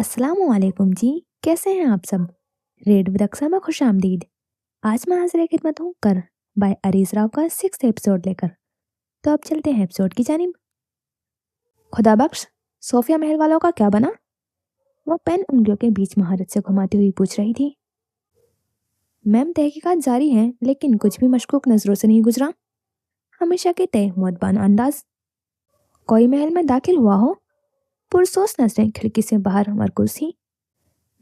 अस्सलाम वालेकुम जी। कैसे हैं आप सब? रेड विदक्सा में खुश आमदीद। आज मैं हाजिर खिदमत हूँ कर बाय अरीज राव का 6th एपिसोड लेकर। तो अब चलते हैं एपिसोड की जानिब। खुदा बख्श, सोफिया महल वालों का क्या बना? वो पेन उंगलियों के बीच महारत से घुमाती हुई पूछ रही थी। मैम, तहकीकात जारी है, लेकिन कुछ भी मशकूक नजरों से नहीं गुजरा। हमेशा के तय मुअद्दबान अंदाज। कोई महल में दाखिल हुआ हो? पुरसोस नजरें खिड़की से बाहर मरकूज थी।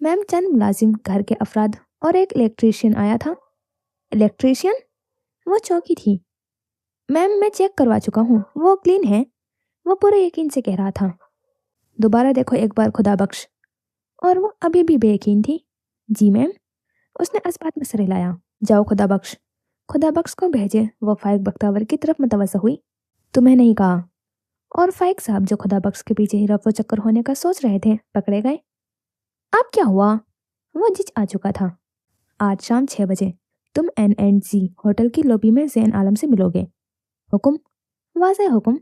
मैम, चंद मुलाजिम, घर के अफराद और एक इलेक्ट्रीशियन आया था। इलेक्ट्रीशियन? वो चौंकी थी। मैम, मैं चेक करवा चुका हूँ, वो क्लीन है। वो पूरे यकीन से कह रहा था। दोबारा देखो एक बार, खुदा बख्श। और वो अभी भी बेयकीन थी। जी मैम। उसने इस्बात में सर हिलाया। जाओ खुदा बख्श। खुदा बख्श को भेजे वो फाइक बख्तावर की तरफ मुतवज्जो हुई। तुम्हें नहीं कहा। और फाइक साहब, जो खुदा बख्श के पीछे ही रफो चक्कर होने का सोच रहे थे, पकड़े गए। अब क्या हुआ? वो जिच आ चुका था। आज शाम 6 बजे तुम N&G होटल की लॉबी में जैन आलम से मिलोगे। हुक्म? वाज़ेह हुक्म।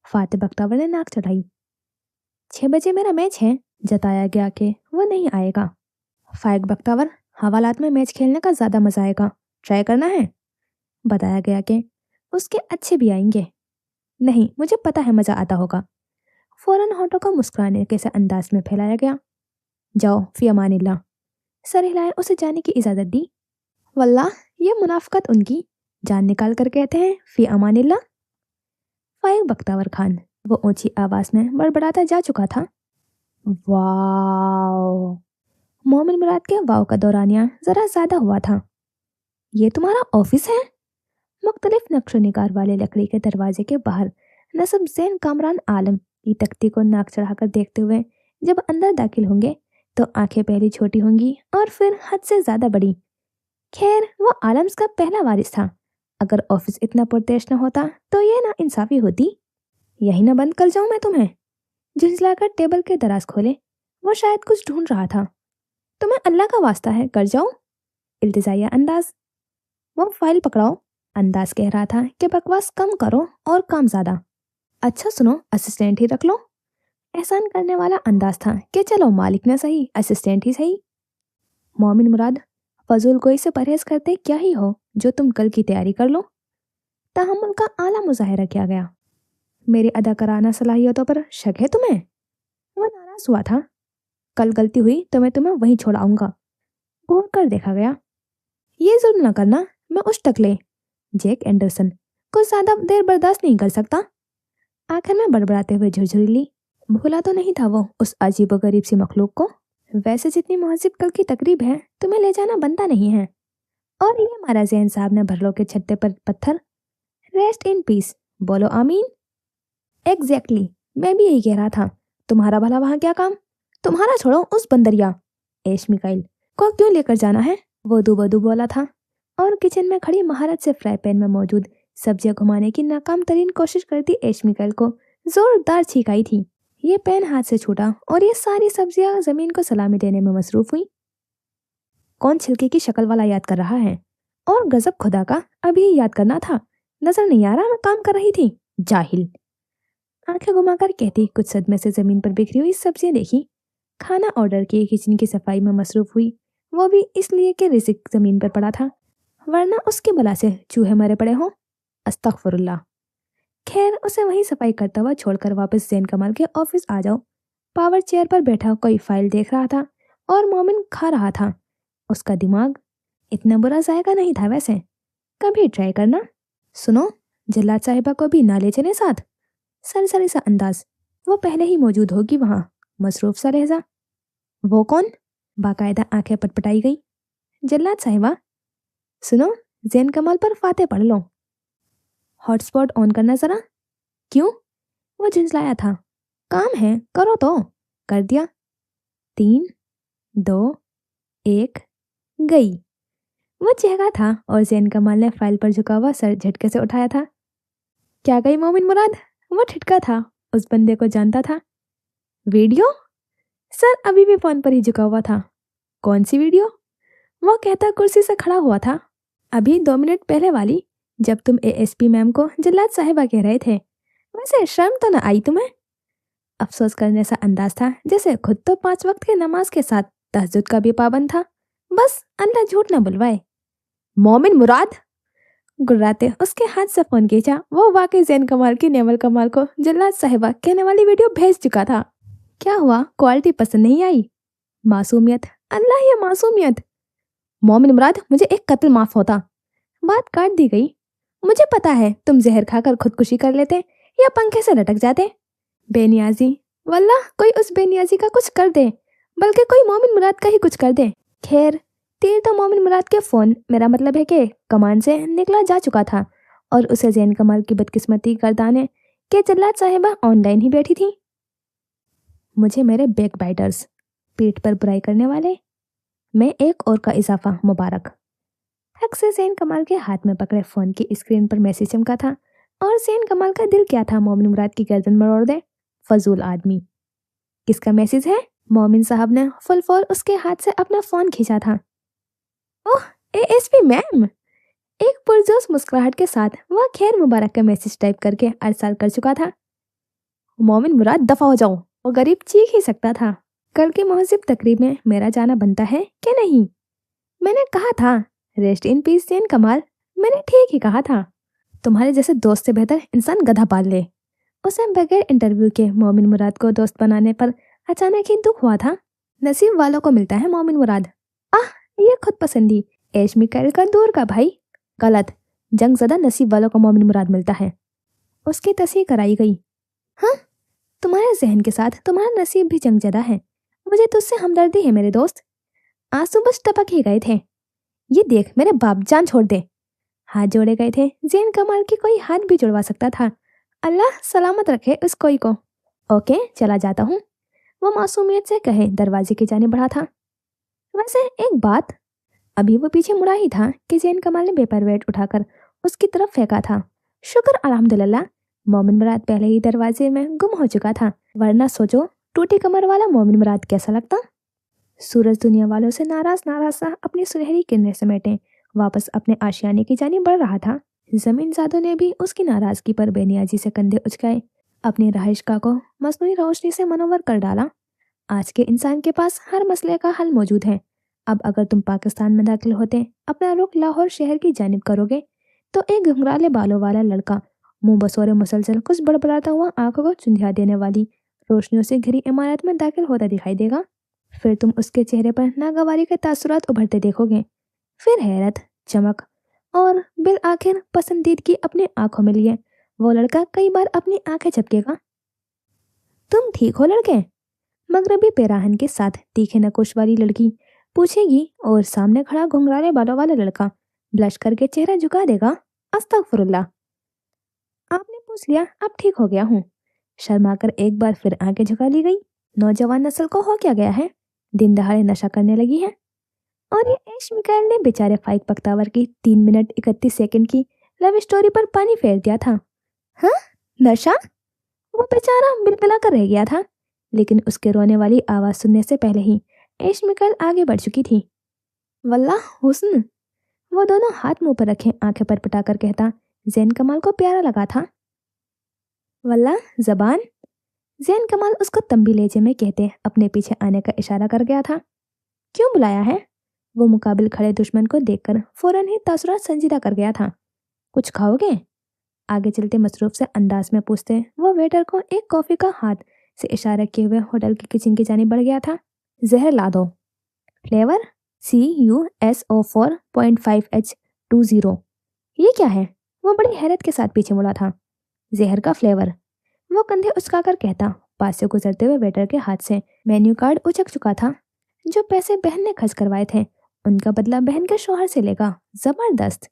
फातिह बख्तावर ने नाक चढ़ाई। 6 बजे मेरा मैच है। जताया गया कि वो नहीं आएगा। फाइक बख्तावर, हवालात में मैच खेलने का ज़्यादा मज़ा आएगा, ट्राई करना है। बताया गया कि उसके अच्छे भी आएंगे। नहीं, मुझे पता है मज़ा आता होगा। फौरन होठों को मुस्कुराने के से अंदाज में फैलाया गया। जाओ, फी अमानिल्लाह। सर हिलाए उसे जाने की इजाज़त दी। वल्लाह, ये मुनाफकत उनकी। जान निकाल कर कहते हैं फी अमानिल्लाह। फाइक बख्तावर खान वो ऊंची आवाज में बड़बड़ाता जा चुका था। वाओ। मोमिन मुराद के वाव का दौरानिया जरा ज्यादा हुआ था। ये तुम्हारा ऑफिस है? मुख्तलिफ नक्शो निगार वाले लकड़ी के दरवाजे के बाहर नसब जैन कामरान आलम की तख्ती को नाक चढ़ाकर देखते हुए जब अंदर दाखिल होंगे तो आंखें पहले छोटी होंगी और फिर हद से ज्यादा बड़ी। खैर, वो आलम्स का पहला वारिस था। अगर ऑफिस इतना पुरतेश न होता तो ये ना इंसाफी होती। यही ना बंद कर जाऊं मैं तुम्हें? झुंझलाकर टेबल के दराज खोले। वो शायद कुछ ढूंढ रहा था। तुम्हें अल्लाह का वास्ता है, कर जाओ। इल्तिजाया अंदाज। वो फाइल पकड़ाओ। अंदाज कह रहा था कि बकवास कम करो और काम ज्यादा। अच्छा सुनो, असिस्टेंट ही रख लो। एहसान करने वाला अंदाज था कि चलो मालिक ना सही, असिस्टेंट ही सही। मोमिन मुराद, फजूल गोई से परहेज करते क्या ही हो जो तुम कल की तैयारी कर लो। तहम्मुल का आला मुजाहिरा किया गया। मेरी अदाकाराना सलाहियतों पर शक है तुम्हें? वो नाराज हुआ था। कल गलती हुई तो मैं तुम्हें वहीं छोड़ आऊंगा। घूर कर देखा गया। ये जुल्म न करना, मैं उस टकले जैक एंडरसन को ज्यादा देर बर्दाश्त नहीं कर सकता। आखिर में बड़बड़ाते हुए झुरझुरी ली। भूला तो नहीं था वो उस अजीबो गरीब सी मखलूक को। वैसे जितनी मुहसिब कल की तकरीब है, तुम्हें ले जाना बनता नहीं है। और ये हमारा जैन साहब ने भरलो के छत्ते पर पत्थर। Rest in peace. बोलो आमीन। एग्जैक्टली, मैं भी यही कह रहा था। तुम्हारा भला वहां क्या काम? तुम्हारा छोड़ो, उस बंदरिया एश मिकाइल को क्यों लेकर जाना है? वो दुबदू बोला था और किचन में खड़ी महारत से फ्राई पैन में मौजूद सब्जियां घुमाने की नाकाम तरीन कोशिश करती एश मिकाइल को जोरदार छींक आई थी। ये पैन हाथ से छूटा और ये सारी सब्जियां जमीन को सलामी देने में मसरूफ हुई। कौन छिलके की शक्ल वाला याद कर रहा है? और गजब खुदा का, अभी याद करना था। नजर नहीं आ रहा मैं काम कर रही थी? जाहिल। आंखें घुमाकर कहती कुछ सदमे से जमीन पर बिखरी हुई सब्जियां देखी। खाना ऑर्डर किए किचन की सफाई में मसरूफ हुई, वो भी इसलिए कि रिजिक जमीन पर पड़ा था, वरना उसके बला से चूहे मरे पड़े हों। अस्तगफुरुल्लाह। खैर, उसे वहीं सफाई करता हुआ छोड़कर वापस जैन कमाल के ऑफिस आ जाओ। पावर चेयर पर बैठा कोई फाइल देख रहा था और मोमिन खा रहा था। उसका दिमाग इतना बुरा जायका नहीं था वैसे। कभी ट्राई करना। सुनो, जल्लाद साहिबा को भी ना ले चले साथ। सरसरी सा अंदाज। वो पहले ही मौजूद होगी वहां। मसरूफ सा लहजा। वो कौन? बाकायदा आंखें पटपटाई गई। जल्लाद साहिबा, सुनो, जैन कमाल पर फाते पढ़ लो। हॉटस्पॉट ऑन करना जरा। क्यों? वो झुंझलाया था। काम है, करो तो। कर दिया। 3, 2, 1, गई। वो चेहरा था और जैन कमाल ने फाइल पर झुका हुआ सर झटके से उठाया था। क्या गई मोमिन मुराद? वो ठिठका था। उस बंदे को जानता था। वीडियो? सर अभी भी फोन पर ही झुका हुआ था। कौन सी वीडियो? वो कहता कुर्सी से खड़ा हुआ था। अभी 2 मिनट पहले वाली, जब तुम एएसपी मैम को जल्लाद साहिबा कह रहे थे। वैसे शर्म तो ना आई तुम्हें? अफसोस करने सा अंदाज था जैसे खुद तो 5 वक्त की नमाज के साथ तहज्जुद का भी पाबंद था। बस अल्लाह झूठ न बुलवाए। मोमिन मुराद, गुर्राते उसके हाथ से फोन खींचा। वो वाकई जैन कमाल की नेवल कमाल को जल्लाद साहिबा कहने वाली वीडियो भेज चुका था। क्या हुआ, क्वालिटी पसंद नहीं आई? मासूमियत, अल्लाह ये मासूमियत। मोमिन मुराद, मुझे एक कत्ल माफ होता। बात काट दी गई। मुझे पता है तुम जहर खाकर खुदकुशी कर लेते या पंखे से लटक जाते। बेनियाजी, वल्लाह कोई उस बेनियाजी का कुछ कर दे, बल्कि कोई मोमिन मुराद का ही कुछ कर दे। खैर, तीर तो मोमिन मुराद के फोन, मेरा मतलब है कि कमान से निकला जा चुका था और उसे जैन कमाल की बदकिस्मती गर्दाने के जल्लाद साहिबा ऑनलाइन ही बैठी थी। मुझे मेरे बैक बाइटर्स, पीठ पर बुराई करने वाले, मैं एक और का इजाफा मुबारक। हक से जैन कमाल के हाथ में पकड़े फोन की स्क्रीन पर मैसेज चमका था और जैन कमाल का दिल क्या था मोमिन मुराद की गर्दन मरोड़ दे। फजूल आदमी। किसका मैसेज है? मोमिन साहब ने फुल फॉर उसके हाथ से अपना फोन खींचा था। ओह, एएसपी मैम। एक पुरजोश मुस्कुराहट के साथ वह खैर मुबारक का मैसेज टाइप करके अरसाल कर चुका था। मोमिन मुराद, दफा हो जाओ। वो गरीब चीख ही सकता था। कल की महजिब तकरीब में मेरा जाना बनता है कि नहीं? मैंने कहा था रेस्ट इन पीस जैन कमाल। मैंने ठीक ही कहा था। तुम्हारे जैसे दोस्त से बेहतर इंसान गधा पाल ले। उसे बगैर इंटरव्यू के मोमिन मुराद को दोस्त बनाने पर अचानक ही दुख हुआ था। नसीब वालों को मिलता है मोमिन मुराद। आह, ये खुद पसंदी ऐश मिकाइल का दूर का भाई। गलत, जंग ज़दा नसीब वालों को मोमिन मुराद मिलता है। उसकी तस्वीर कराई गई। हाँ, तुम्हारे जहन के साथ तुम्हारा नसीब भी जंग ज़दा है। मुझे तुझसे हमदर्दी है मेरे दोस्त। आंसू बस टपक ही गए थे। ये देख मेरे बाप, जान छोड़ दे। हाथ जोड़े गए थे। जैन कमाल की कोई हाथ भी जुड़वा सकता था। अल्लाह सलामत रखे उस कोई को। ओके, चला जाता हूँ, वो मासूमियत से कहे दरवाजे की जाने बढ़ा था। वैसे एक बात, अभी वो पीछे मुड़ा ही था कि जैन कमाल ने पेपर वेट उठाकर उसकी तरफ फेंका था। शुक्र अल्हम्दुलिल्लाह, मोमिन मुराद पहले ही दरवाजे में गुम हो चुका था, वरना सोचो टूटी कमर वाला मोमिन मुराद कैसा लगता। सूरज दुनिया वालों से नाराज नाराज सा अपनी सुनहरी किरणें समेटे वापस अपने आशियाने की जानी बढ़ रहा था। जमीन जादों ने भी उसकी नाराजगी पर बेनियाजी से कंधे उचकाए, अपनी रहाइशगाह को मसनूई रोशनी से मनोवर कर डाला। आज के इंसान के पास हर मसले का हल मौजूद है। अब अगर तुम पाकिस्तान में दाखिल होते अपना रुख लाहौर शहर की जानिब करोगे तो एक घुंघराले बालों वाला लड़का मुंह बसोरे मुसलसल कुछ बड़बड़ाता हुआ आंखों को चुंधिया देने वाली रोशनियों से घिरी इमारत में दाखिल होता दिखाई देगा। फिर तुम उसके चेहरे पर नागवारी के तासुरात उभरते देखोगे, फिर हैरत, चमक और बिल आखिर पसंदीदगी अपनी आंखों में लिए वो लड़का कई बार अपनी आंखें झपकेगा। तुम ठीक हो लड़के? मगरबी पेराहन के साथ तीखे नकोश वाली लड़की पूछेगी और सामने खड़ा घुंघराले बालों वाला लड़का ब्लश करके चेहरा झुका देगा। अस्तगफुरुल्लाह, आपने पूछ लिया, अब ठीक हो गया हूँ। शर्माकर एक बार फिर आंखें झुका ली गई। नौजवान नस्ल को हो क्या गया है? दिन दहाड़े नशा करने लगी है। और ये ऐश मिकाइल ने बेचारे फाइक पख्तावर की 3 मिनट 31 सेकंड की लव स्टोरी पर पानी फेर दिया था। हाँ, नशा? वो बेचारा बिलबिला कर रह गया था, लेकिन उसके रोने वाली आवाज सुनने से पहले ही ऐश मिकाइल आगे बढ़ चुकी थी। वल्लाह हुस्न, वो दोनों हाथ मुंह पर रखे आंखें पर पटाकर कहता जैन कमाल को प्यारा लगा था। वल्लाह जबान, जैन कमाल उसको तंबी लेजे में कहते अपने पीछे आने का इशारा कर गया था। क्यों बुलाया है? वो मुकाबिल खड़े दुश्मन को देखकर फौरन ही तासुरात संजीदा कर गया था। कुछ खाओगे? आगे चलते मसरूफ से अंदाज में पूछते वो वेटर को एक कॉफी का हाथ से इशारा किए हुए होटल की किचन की जानिब बढ़ गया था। जहर ला दो। Flavour CUSO4.5H20। ये क्या है? वो बड़ी हैरत के साथ पीछे मुड़ा था। जहर का फ्लेवर, वो कंधे उचकाकर कहता। पास से गुजरते हुए वेटर के हाथ से मेन्यू कार्ड उचक चुका था। जो पैसे बहन ने खर्च करवाए थे उनका बदला बहन के शौहर से लेगा। जबरदस्त।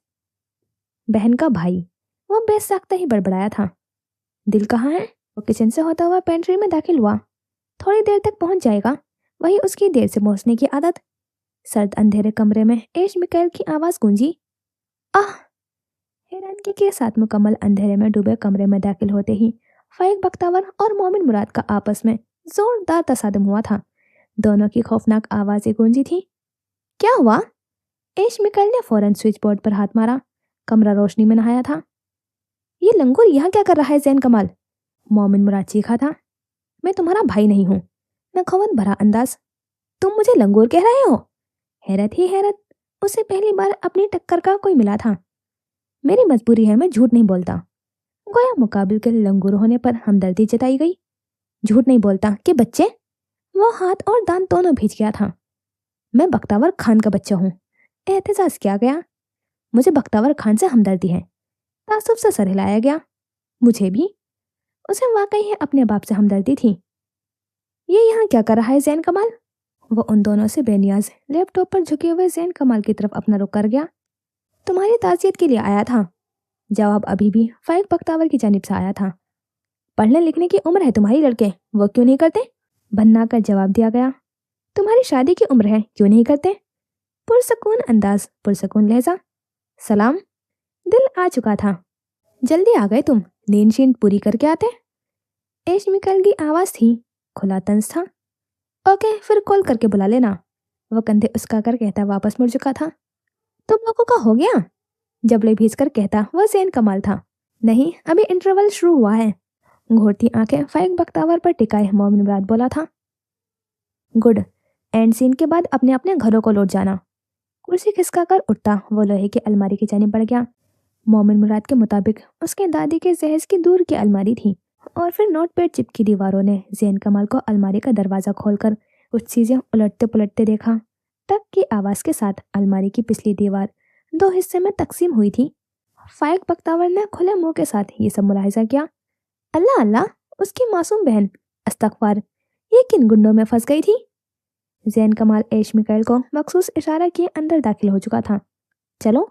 बहन का भाई, वो बेसाख्ता ही बड़बड़ाया था। दिल कहाँ है? वो किचन से होता हुआ पेंट्री में दाखिल हुआ। थोड़ी देर तक पहुंच जाएगा, वही उसकी देर से पहुंचने की आदत। सर्द अंधेरे कमरे में ऐश मिकाइल की आवाज गूंजी। आह! हैरानगी के साथ मुकम्मल अंधेरे में डूबे कमरे में दाखिल होते ही फाइक बख्तावर और मोमिन मुराद का आपस में जोरदार तसादम हुआ था। दोनों की खौफनाक आवाजें गूंजी थी। क्या हुआ? ऐश मिकाइल ने फौरन स्विच बोर्ड पर हाथ मारा। कमरा रोशनी में नहाया था। ये लंगूर यहाँ क्या कर रहा है जैन कमाल? मोमिन मुराद चीखा था। मैं तुम्हारा भाई नहीं हूँ। नखौवत भरा अंदाज। तुम मुझे लंगूर कह रहे हो? हैरत ही हैरत, उसे पहली बार अपनी टक्कर का कोई मिला था। मेरी मजबूरी है, मैं झूठ नहीं बोलता। गोया मुकाबिल के लंगूर होने पर हमदर्दी जताई गई। झूठ नहीं बोलता कि बच्चे? वो हाथ और दांत दोनों भींच गया था। मैं बख्तावर खान का बच्चा हूँ, एहतजाज किया गया। मुझे बख्तावर खान से हमदर्दी है। तासुब से सर हिलाया गया। मुझे भी। उसे वाकई ही अपने बाप से हमदर्दी थी। ये यहाँ क्या कर रहा है जैन कमाल? वो उन दोनों से बेनियाज लैपटॉप पर झुके हुए जैन कमाल की तरफ अपना रुख कर गया। तुम्हारी ताज़ियत के लिए आया था। जवाब अभी भी फाइक बख्तावर की जानिब से आया था। पढ़ने लिखने की उम्र है तुम्हारी लड़के, वो क्यों नहीं करते? भन्ना का जवाब दिया गया। तुम्हारी शादी की उम्र है, क्यों नहीं करते? पुरसकून अंदाज, पुरसकून लहजा। सलाम। दिल आ चुका था। जल्दी आ गए तुम, नींद शींद पूरी करके आते। एशमिकल की आवाज थी, खुला तंज था। ओके, फिर कॉल करके बुला लेना। वो कंधे उसका कर कहता वापस मुड़ चुका था। तुम लोगों का हो गया? जबले भीज कर कहता वह जैन कमाल था। नहीं, अभी इंटरवल शुरू हुआ है। घोरती आंखें फाइक बख्तावर पर टिकाए मोमिन मुराद बोला था। गुड। एंड सीन के बाद अपने अपने घरों को लौट जाना। कुर्सी खिसका कर उठता वो लोहे की अलमारी की जानिब बढ़ गया। मोमिन मुराद के मुताबिक उसके दादी के जहेज की दूर की अलमारी थी और फिर नोटपैड चिपकी दीवारों ने जैन कमाल को अलमारी का दरवाजा खोलकर कुछ चीजें उलटते पुलटते देखा। टक की आवाज के साथ अलमारी की पिछली दीवार दो हिस्से में तकसीम हुई थी। फाइक बख्तावर ने खुले मुंह के साथ ये सब मुलाहिजा किया। अल्लाह अल्लाह, उसकी मासूम बहन, अस्तगफार, ये किन गुंडों में फंस गई थी? जैन कमाल ऐश मिकाइल को मखसूस इशारा किए अंदर दाखिल हो चुका था। चलो।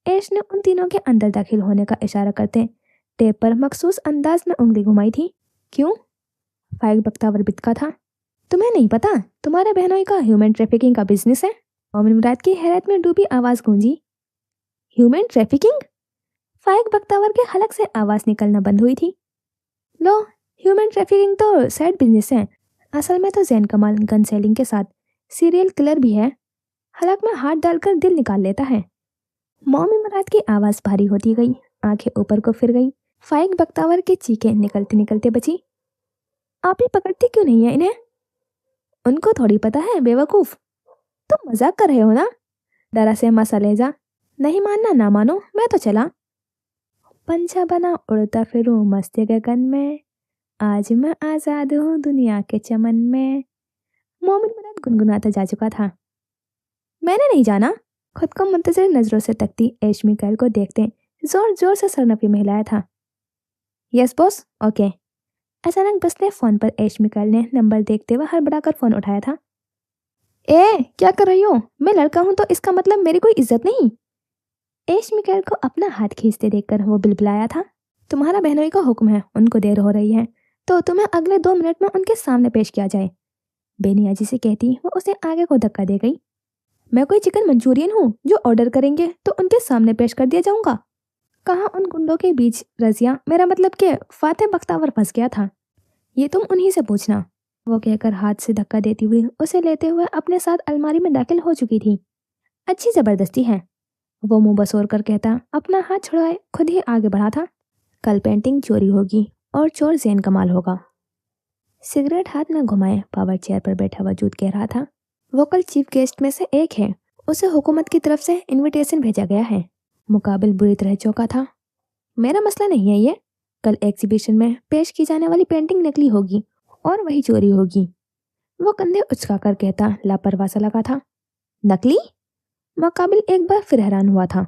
ऐश ने उन तीनों के अंदर दाखिल होने का इशारा करते टेप पर मखसूस अंदाज में उंगली घुमाई थी। क्यों? फाइक बख्तावर बितका था। तुम्हें नहीं पता तुम्हारे बहनोई का ह्यूमन ट्रैफिकिंग का बिजनेस है? मोमिन मुराद की हैरत में डूबी आवाज गूंजी। Human trafficking? फाइक बख्तावर के हलक से आवाज निकलना बंद हुई थी। लो, ह्यूमन ट्रैफिकिंग तो साइड बिजनेस है। असल में तो जैन कमाल गन सेलिंग के साथ सीरियल किलर भी है। हलक में हाथ डालकर दिल निकाल लेता है। मोमिन मुराद की आवाज भारी होती गई, आंखें ऊपर को फिर गई। फाइक बख्तावर की चीखें निकलते निकलते बची। आप ही पकड़ती क्यों नहीं है इन्हें? उनको थोड़ी पता है बेवकूफ। तुम मजाक कर रहे हो ना? डरा से मसलेजा। नहीं मानना ना मानो, मैं तो चला। पंछा बना उड़ता फिरूं मस्ती गगन में, आज मैं आजाद हूँ दुनिया के चमन में। मोमिन मुराद गुनगुनाता जा चुका था। मैंने नहीं जाना। खुद को मुंतजर नजरों से तकती ऐश मिकाइल को देखते जोर जोर से सरनफी में हिलाया था। Yes boss, okay. अचानक बस ने फोन पर ऐश मिकाइल ने नंबर देखते हुए हड़बड़ाकर फोन उठाया था। ए, क्या कर रही हो? मैं लड़का हूं तो इसका मतलब मेरी कोई इज्जत नहीं। ऐश मिकाइल को अपना हाथ खींचते देखकर वो बिलबिलाया था। तुम्हारा बहनोई का हुक्म है, उनको देर हो रही है तो तुम्हें अगले 2 मिनट में उनके सामने पेश किया जाए। बेनियाजी से कहती वो उसे आगे को धक्का दे गई। मैं कोई चिकन मंचूरियन हूँ जो ऑर्डर करेंगे तो उनके सामने पेश कर दिया जाऊंगा? कहा उन गुंडों के बीच रजिया, मेरा मतलब कि फातिह बख्तावर फंस गया था। ये तुम उन्हीं से पूछना। वो कहकर हाथ से धक्का देती हुई उसे लेते हुए अपने साथ अलमारी में दाखिल हो चुकी थी। अच्छी जबरदस्ती है, वो मुंह बसोर कर कहता अपना हाथ छुड़ाए खुद ही आगे बढ़ा था। कल पेंटिंग चोरी होगी और चोर जैन कमाल होगा। सिगरेट हाथ में घुमाए पावर चेयर पर बैठा वजूद कह रहा था। वो कल चीफ गेस्ट में से एक है, उसे हुकूमत की तरफ से इनविटेशन भेजा गया है। मुकाबिल बुरी तरह चौंका था। मेरा मसला नहीं है ये। कल एग्जीबिशन में पेश की जाने वाली पेंटिंग नकली होगी और वही चोरी होगी। वो कंधे उचकाकर कहता लापरवाह सा लगा था। नकली? मुकाबिल एक बार फिर हैरान हुआ था।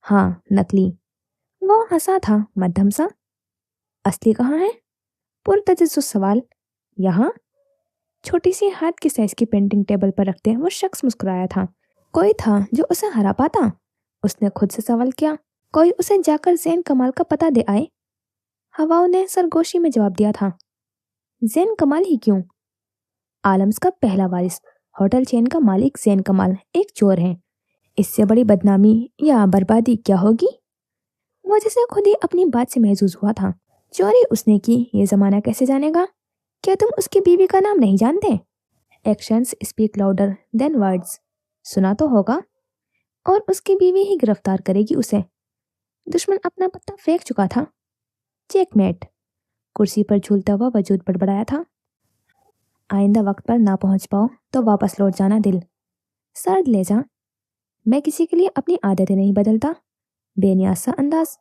हाँ, नकली। वो हंसा था मध्यम सा। असली कहाँ है? पुरतजस्सुस सवाल। यहाँ। छोटी सी हाथ की साइज की पेंटिंग टेबल पर रखते वो शख्स मुस्कुराया था। कोई था जो उसे हरा पाता? उसने खुद से सवाल किया। कोई उसे जाकर जैन कमाल का पता दे आए? हवाओं ने सरगोशी में जवाब दिया था। जैन कमाल ही क्यों? आलम्स का पहला वारिस, होटल चेन का मालिक जैन कमाल एक चोर है। इससे बड़ी बदनामी या बर्बादी क्या होगी? वो जैसे खुद ही अपनी बात से महजूज हुआ था। चोरी उसने की ये जमाना कैसे जानेगा? क्या तुम उसकी बीवी का नाम नहीं जानते? Actions speak louder than words. सुना तो होगा। और उसकी बीवी ही गिरफ्तार करेगी उसे। दुश्मन अपना पत्ता फेंक चुका था। चेकमेट। कुर्सी पर झूलता हुआ वजूद बड़बड़ाया था। आइंदा वक्त पर ना पहुंच पाओ तो वापस लौट जाना दिल। सर्द ले जा। मैं किसी के लिए अपनी आदतें नहीं बदलता। बेनियाज सा अंदाज।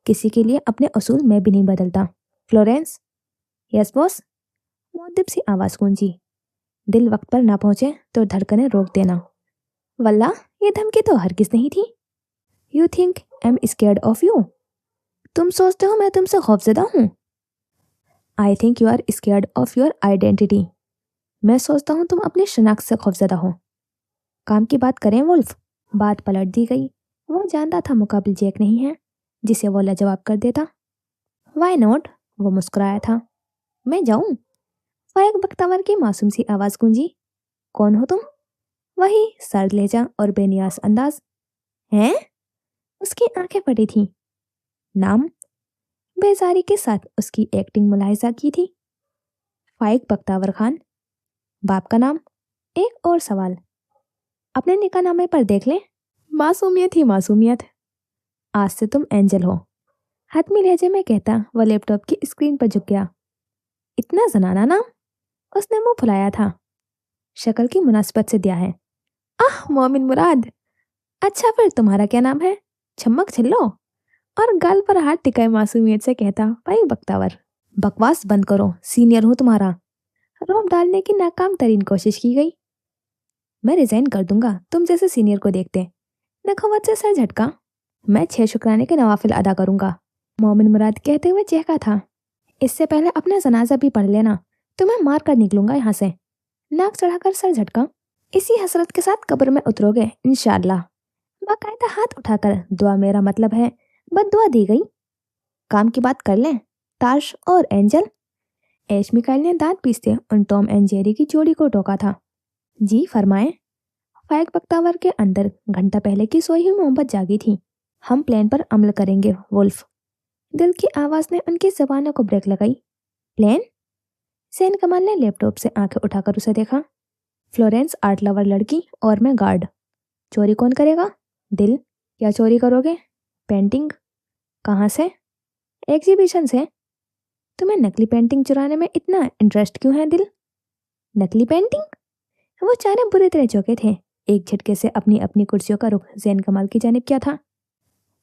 किसी के लिए अपने असूल मैं भी नहीं बदलता। फ्लोरेंस। Yes boss. मुअद्दिब सी आवाज गूंजी। दिल वक्त पर ना पहुंचे तो धड़कनें रोक देना। वल्ला, ये धमकी तो हरगिज नहीं थी। You think I am scared of you. तुम सोचते हो मैं तुमसे खौफजदा हूँ। I think you are scared of your identity. मैं सोचता हूँ तुम अपनी शनाख्त से खौफजदा हो। काम की बात करें वुल्फ। बात पलट दी गई। वो जानता था मुकाबिल जैक नहीं है जिसे वो लाजवाब कर देता। Why not. वो मुस्कुराया था। मैं जाऊं। फायक बख्तावर की मासूम सी आवाज गूंजी। कौन हो तुम। वही सर्द लहजा और बेनियाज अंदाज। हैं। उसकी आंखें फटी थीं। नाम। बेजारी के साथ उसकी एक्टिंग मुलाहिजा की थी। फाइक बख्तावर खान। बाप का नाम। एक और सवाल। अपने निकाहनामे पर देख लें। मासूमियत ही मासूमियत। आज से तुम एंजल हो। हतमी लहजे में कहता वो लैपटॉप की स्क्रीन पर झुक गया। इतना जनाना नाम। उसने मुंह फुलाया था। शक्ल की मुनासिबत से दिया है। आह मोमिन मुराद। अच्छा फिर तुम्हारा क्या नाम है। छम्मक छिल्लो। और गाल पर हाथ टिकाए मासूमियत से कहता भाई बख्तावर। बकवास बंद करो, सीनियर हूं तुम्हारा। रौब डालने की नाकाम तरीन कोशिश की गई। मैं रिजाइन कर दूंगा तुम जैसे सीनियर को देखते। नखवत से सर झटका। मैं 6 शुक्राने के नवाफिल अदा करूंगा। मोमिन मुराद कहते हुए चहका था। इससे पहले अपना जनाजा भी पढ़ लेना, तुम्हें मार कर निकलूंगा यहाँ से। नाक चढ़ाकर सर झटका। इसी हसरत के साथ कब्र में उतरोगे इंशाअल्लाह। बाकायदा हाथ उठाकर दुआ मेरा मतलब है बद्दुआ दी गई। काम की बात कर लें। ताश और एंजल। ऐश मिकाइल ने दांत पीसते उन टॉम एंड जेरी की जोड़ी को टोका था। जी फरमाएं। फायक बख्तावर के अंदर घंटा पहले की सोई हुई मोहब्बत जागी थी। हम प्लान पर अमल करेंगे वुल्फ। दिल की आवाज ने उनकी जबानों को ब्रेक लगाई। प्लान। सैन कमाल ने लैपटॉप से आंखें उठाकर उसे देखा। फ्लोरेंस आर्ट लवर लड़की और मैं गार्ड। चोरी कौन करेगा। दिल। क्या चोरी करोगे। पेंटिंग। कहाँ से। एग्जीबिशन से। तुम्हें नकली पेंटिंग चुराने में इतना इंटरेस्ट क्यों है दिल। नकली पेंटिंग। वो चारों बुरी तरह चौंके थे। एक झटके से अपनी अपनी कुर्सियों का रुख जैन कमाल की जानिब क्या था।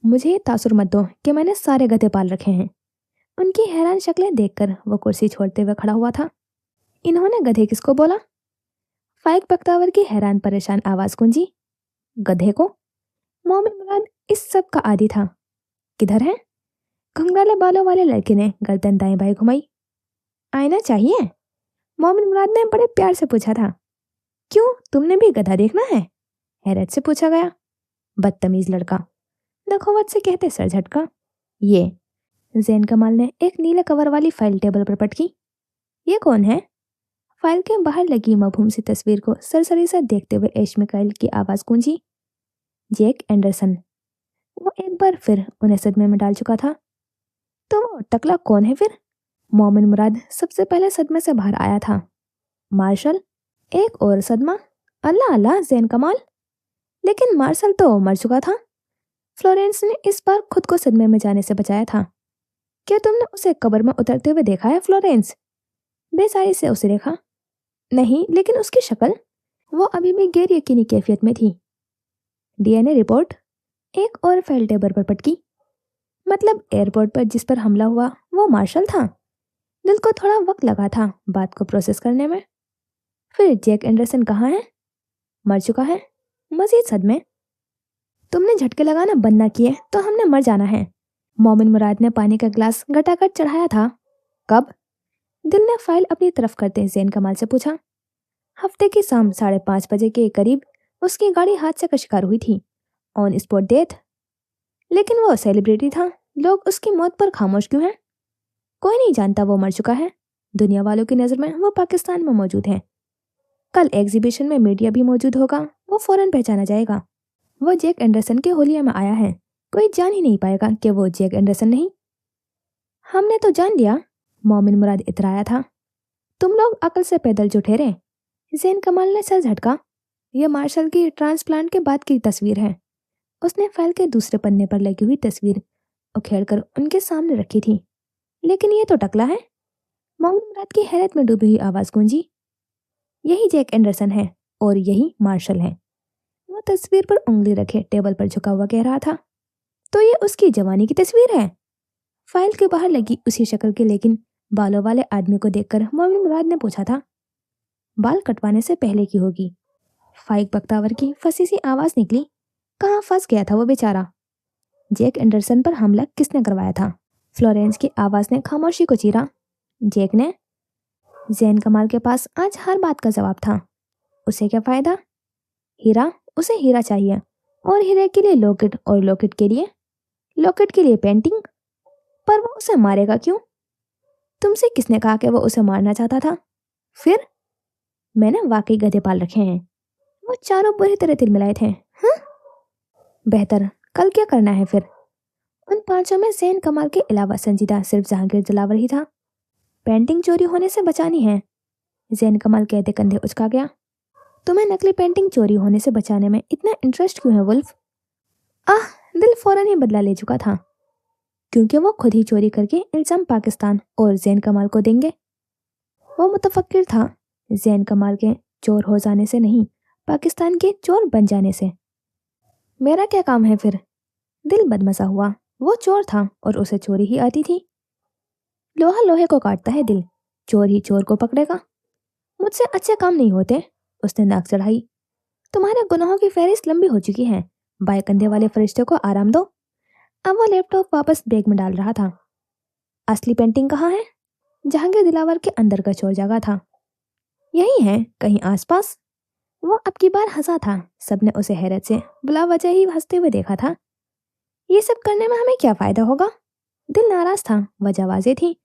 मुझे ये तासुर मत दो कि मैंने सारे गधे पाल रखे हैं। उनकी हैरान शक्लें देखकर वो कुर्सी छोड़ते हुए खड़ा हुआ था। इन्होंने गधे किसको बोला। फाइक बख्तावर की हैरान परेशान आवाज गूंजी। गधे को। मोमिन मुराद इस सब का आदी था। किधर है। घुंघराले बालों वाले लड़के ने गर्दन दाएं बाएं घुमाई। आईना चाहिए। मोमिन मुराद ने बड़े प्यार से पूछा था। क्यों, तुमने भी गधा देखना है। हैरत से पूछा गया। बदतमीज लड़का। नखोवत से कहते सर झटका। ये। जैन कमाल ने एक नीले कवर वाली फाइल टेबल पर पटकी। ये कौन है। फाइल के बाहर लगी मबहूम सी तस्वीर को सरसरी से देखते हुए ऐश मिकाइल की आवाज गूंजी। Jack Anderson. वो एक बार फिर उन्हें सदमे में डाल चुका था। तो वो टकला कौन है फिर। मोमिन मुराद सबसे पहले सदमे से बाहर आया था। मार्शल। एक और सदमा। अल्लाह अल्लाह जैन कमाल। लेकिन मार्शल तो मर चुका था। फ्लोरेंस ने इस बार खुद को सदमे में जाने से बचाया था। क्या तुमने उसे कब्र में उतरते हुए देखा है फ्लोरेंस। बेसारी से उसे देखा। नहीं, लेकिन उसकी शक्ल। वो अभी भी गैर यकीनी कैफियत में थी। DNA report. एक और फाइल टेबल पर पटकी। मतलब एयरपोर्ट पर जिस पर हमला हुआ वो मार्शल था। दिल को थोड़ा वक्त लगा था बात को प्रोसेस करने में। फिर जैक एंडरसन कहाँ है। मर चुका है। मजीद सदमे। तुमने झटके लगाना बंद ना किए तो हमने मर जाना है। मोमिन मुराद ने पानी का गिलास घटाकर चढ़ाया था। कब। दिल ने फाइल अपनी तरफ करते जैन कमाल से पूछा। हफ्ते की शाम 5:30 बजे के करीब उसकी गाड़ी हादसे का शिकार हुई थी। On spot death. लेकिन वो सेलिब्रिटी था, लोग उसकी मौत पर खामोश क्यों हैं। कोई नहीं जानता वो मर चुका है। दुनिया वालों की नज़र में वो पाकिस्तान में मौजूद है। कल एग्जीबिशन में मीडिया भी मौजूद होगा, वो फौरन पहचाना जाएगा। वो जैक एंडरसन के होलिया में आया है। कोई जान ही नहीं पाएगा कि वो जैक एंडरसन नहीं। हमने तो जान लिया। मोमिन मुराद इतराया था। तुम लोग अकल से पैदल जो ठहरे। जैन कमाल ने सर झटका। यह मार्शल की ट्रांसप्लांट के बाद की तस्वीर है। उसने फाइल के दूसरे पन्ने पर लगी हुई तस्वीर उखेड़ कर उनके सामने रखी थी। लेकिन ये तो टकला है। मोमिन मुराद की हैरत में डूबी हुई आवाज गूंजी। यही जैक एंडरसन है और यही मार्शल है। वो तस्वीर पर उंगली रखे टेबल पर झुका हुआ कह रहा था। तो ये उसकी जवानी की तस्वीर है। फाइल के बाहर लगी उसी शक्ल के लेकिन बालों वाले आदमी को देखकर मोमिन मुराद ने पूछा था, बाल कटवाने से पहले की होगी। फाइक बख्तावर की फंसी सी आवाज निकली। कहाँ फंस गया था वो बेचारा? जैक एंडरसन पर हमला किसने करवाया था? फ्लोरेंस की आवाज ने खामोशी को चीरा। जैक ने। जैन कमाल के पास आज हर बात का जवाब था। उसे क्या फायदा? हीरा, उसे हीरा चाहिए और हीरे के लिए लॉकेट और लॉकेट के लिए पेंटिंग। पर वो उसे मारेगा क्यों? तुमसे किसने कहा कि वो उसे मारना चाहता था? फिर मैंने वाकई गधे पाल रखे हैं। वो चारों बुरी तरह तिलमिलाए थे। हाँ? बेहतर, कल क्या करना है फिर? उन पांचों में जैन कमाल के अलावा संजीदा सिर्फ जहांगीर दिलावर ही था। पेंटिंग चोरी होने से बचानी है। जैन कमाल कहते कंधे उचका गया। तुम्हें नकली पेंटिंग चोरी होने से बचाने में इतना इंटरेस्ट क्यों है वुल्फ? आह, दिल फौरन ही बदला ले चुका था, क्योंकि वो खुद ही चोरी करके इल्जाम पाकिस्तान और जैन कमाल को देंगे। वो मुतफक्किर था, जैन कमाल के चोर हो जाने से नहीं, पाकिस्तान के चोर बन जाने से। मेरा क्या काम है फिर? दिल बदमजा हुआ। वो चोर था और उसे चोरी ही आती थी। लोहा लोहे को काटता है दिल, चोर ही चोर को पकड़ेगा। मुझसे अच्छे काम नहीं होते। उसने नाक चढ़ाई। तुम्हारे गुनाहों की फहरिस्त लंबी हो चुकी है। बाएं कंधे वाले फरिश्ते को आराम दो। अब वो लैपटॉप वापस बैग में डाल रहा था। असली पेंटिंग कहाँ है? जहांगीर दिलावर के अंदर का चोर जागा था। यही है, कहीं आसपास। वो अब की बार हंसा था। सबने उसे हैरत से बुला वजह ही हंसते हुए देखा था। ये सब करने में हमें क्या फायदा होगा? दिल नाराज था, वजह वाज़ेह थी।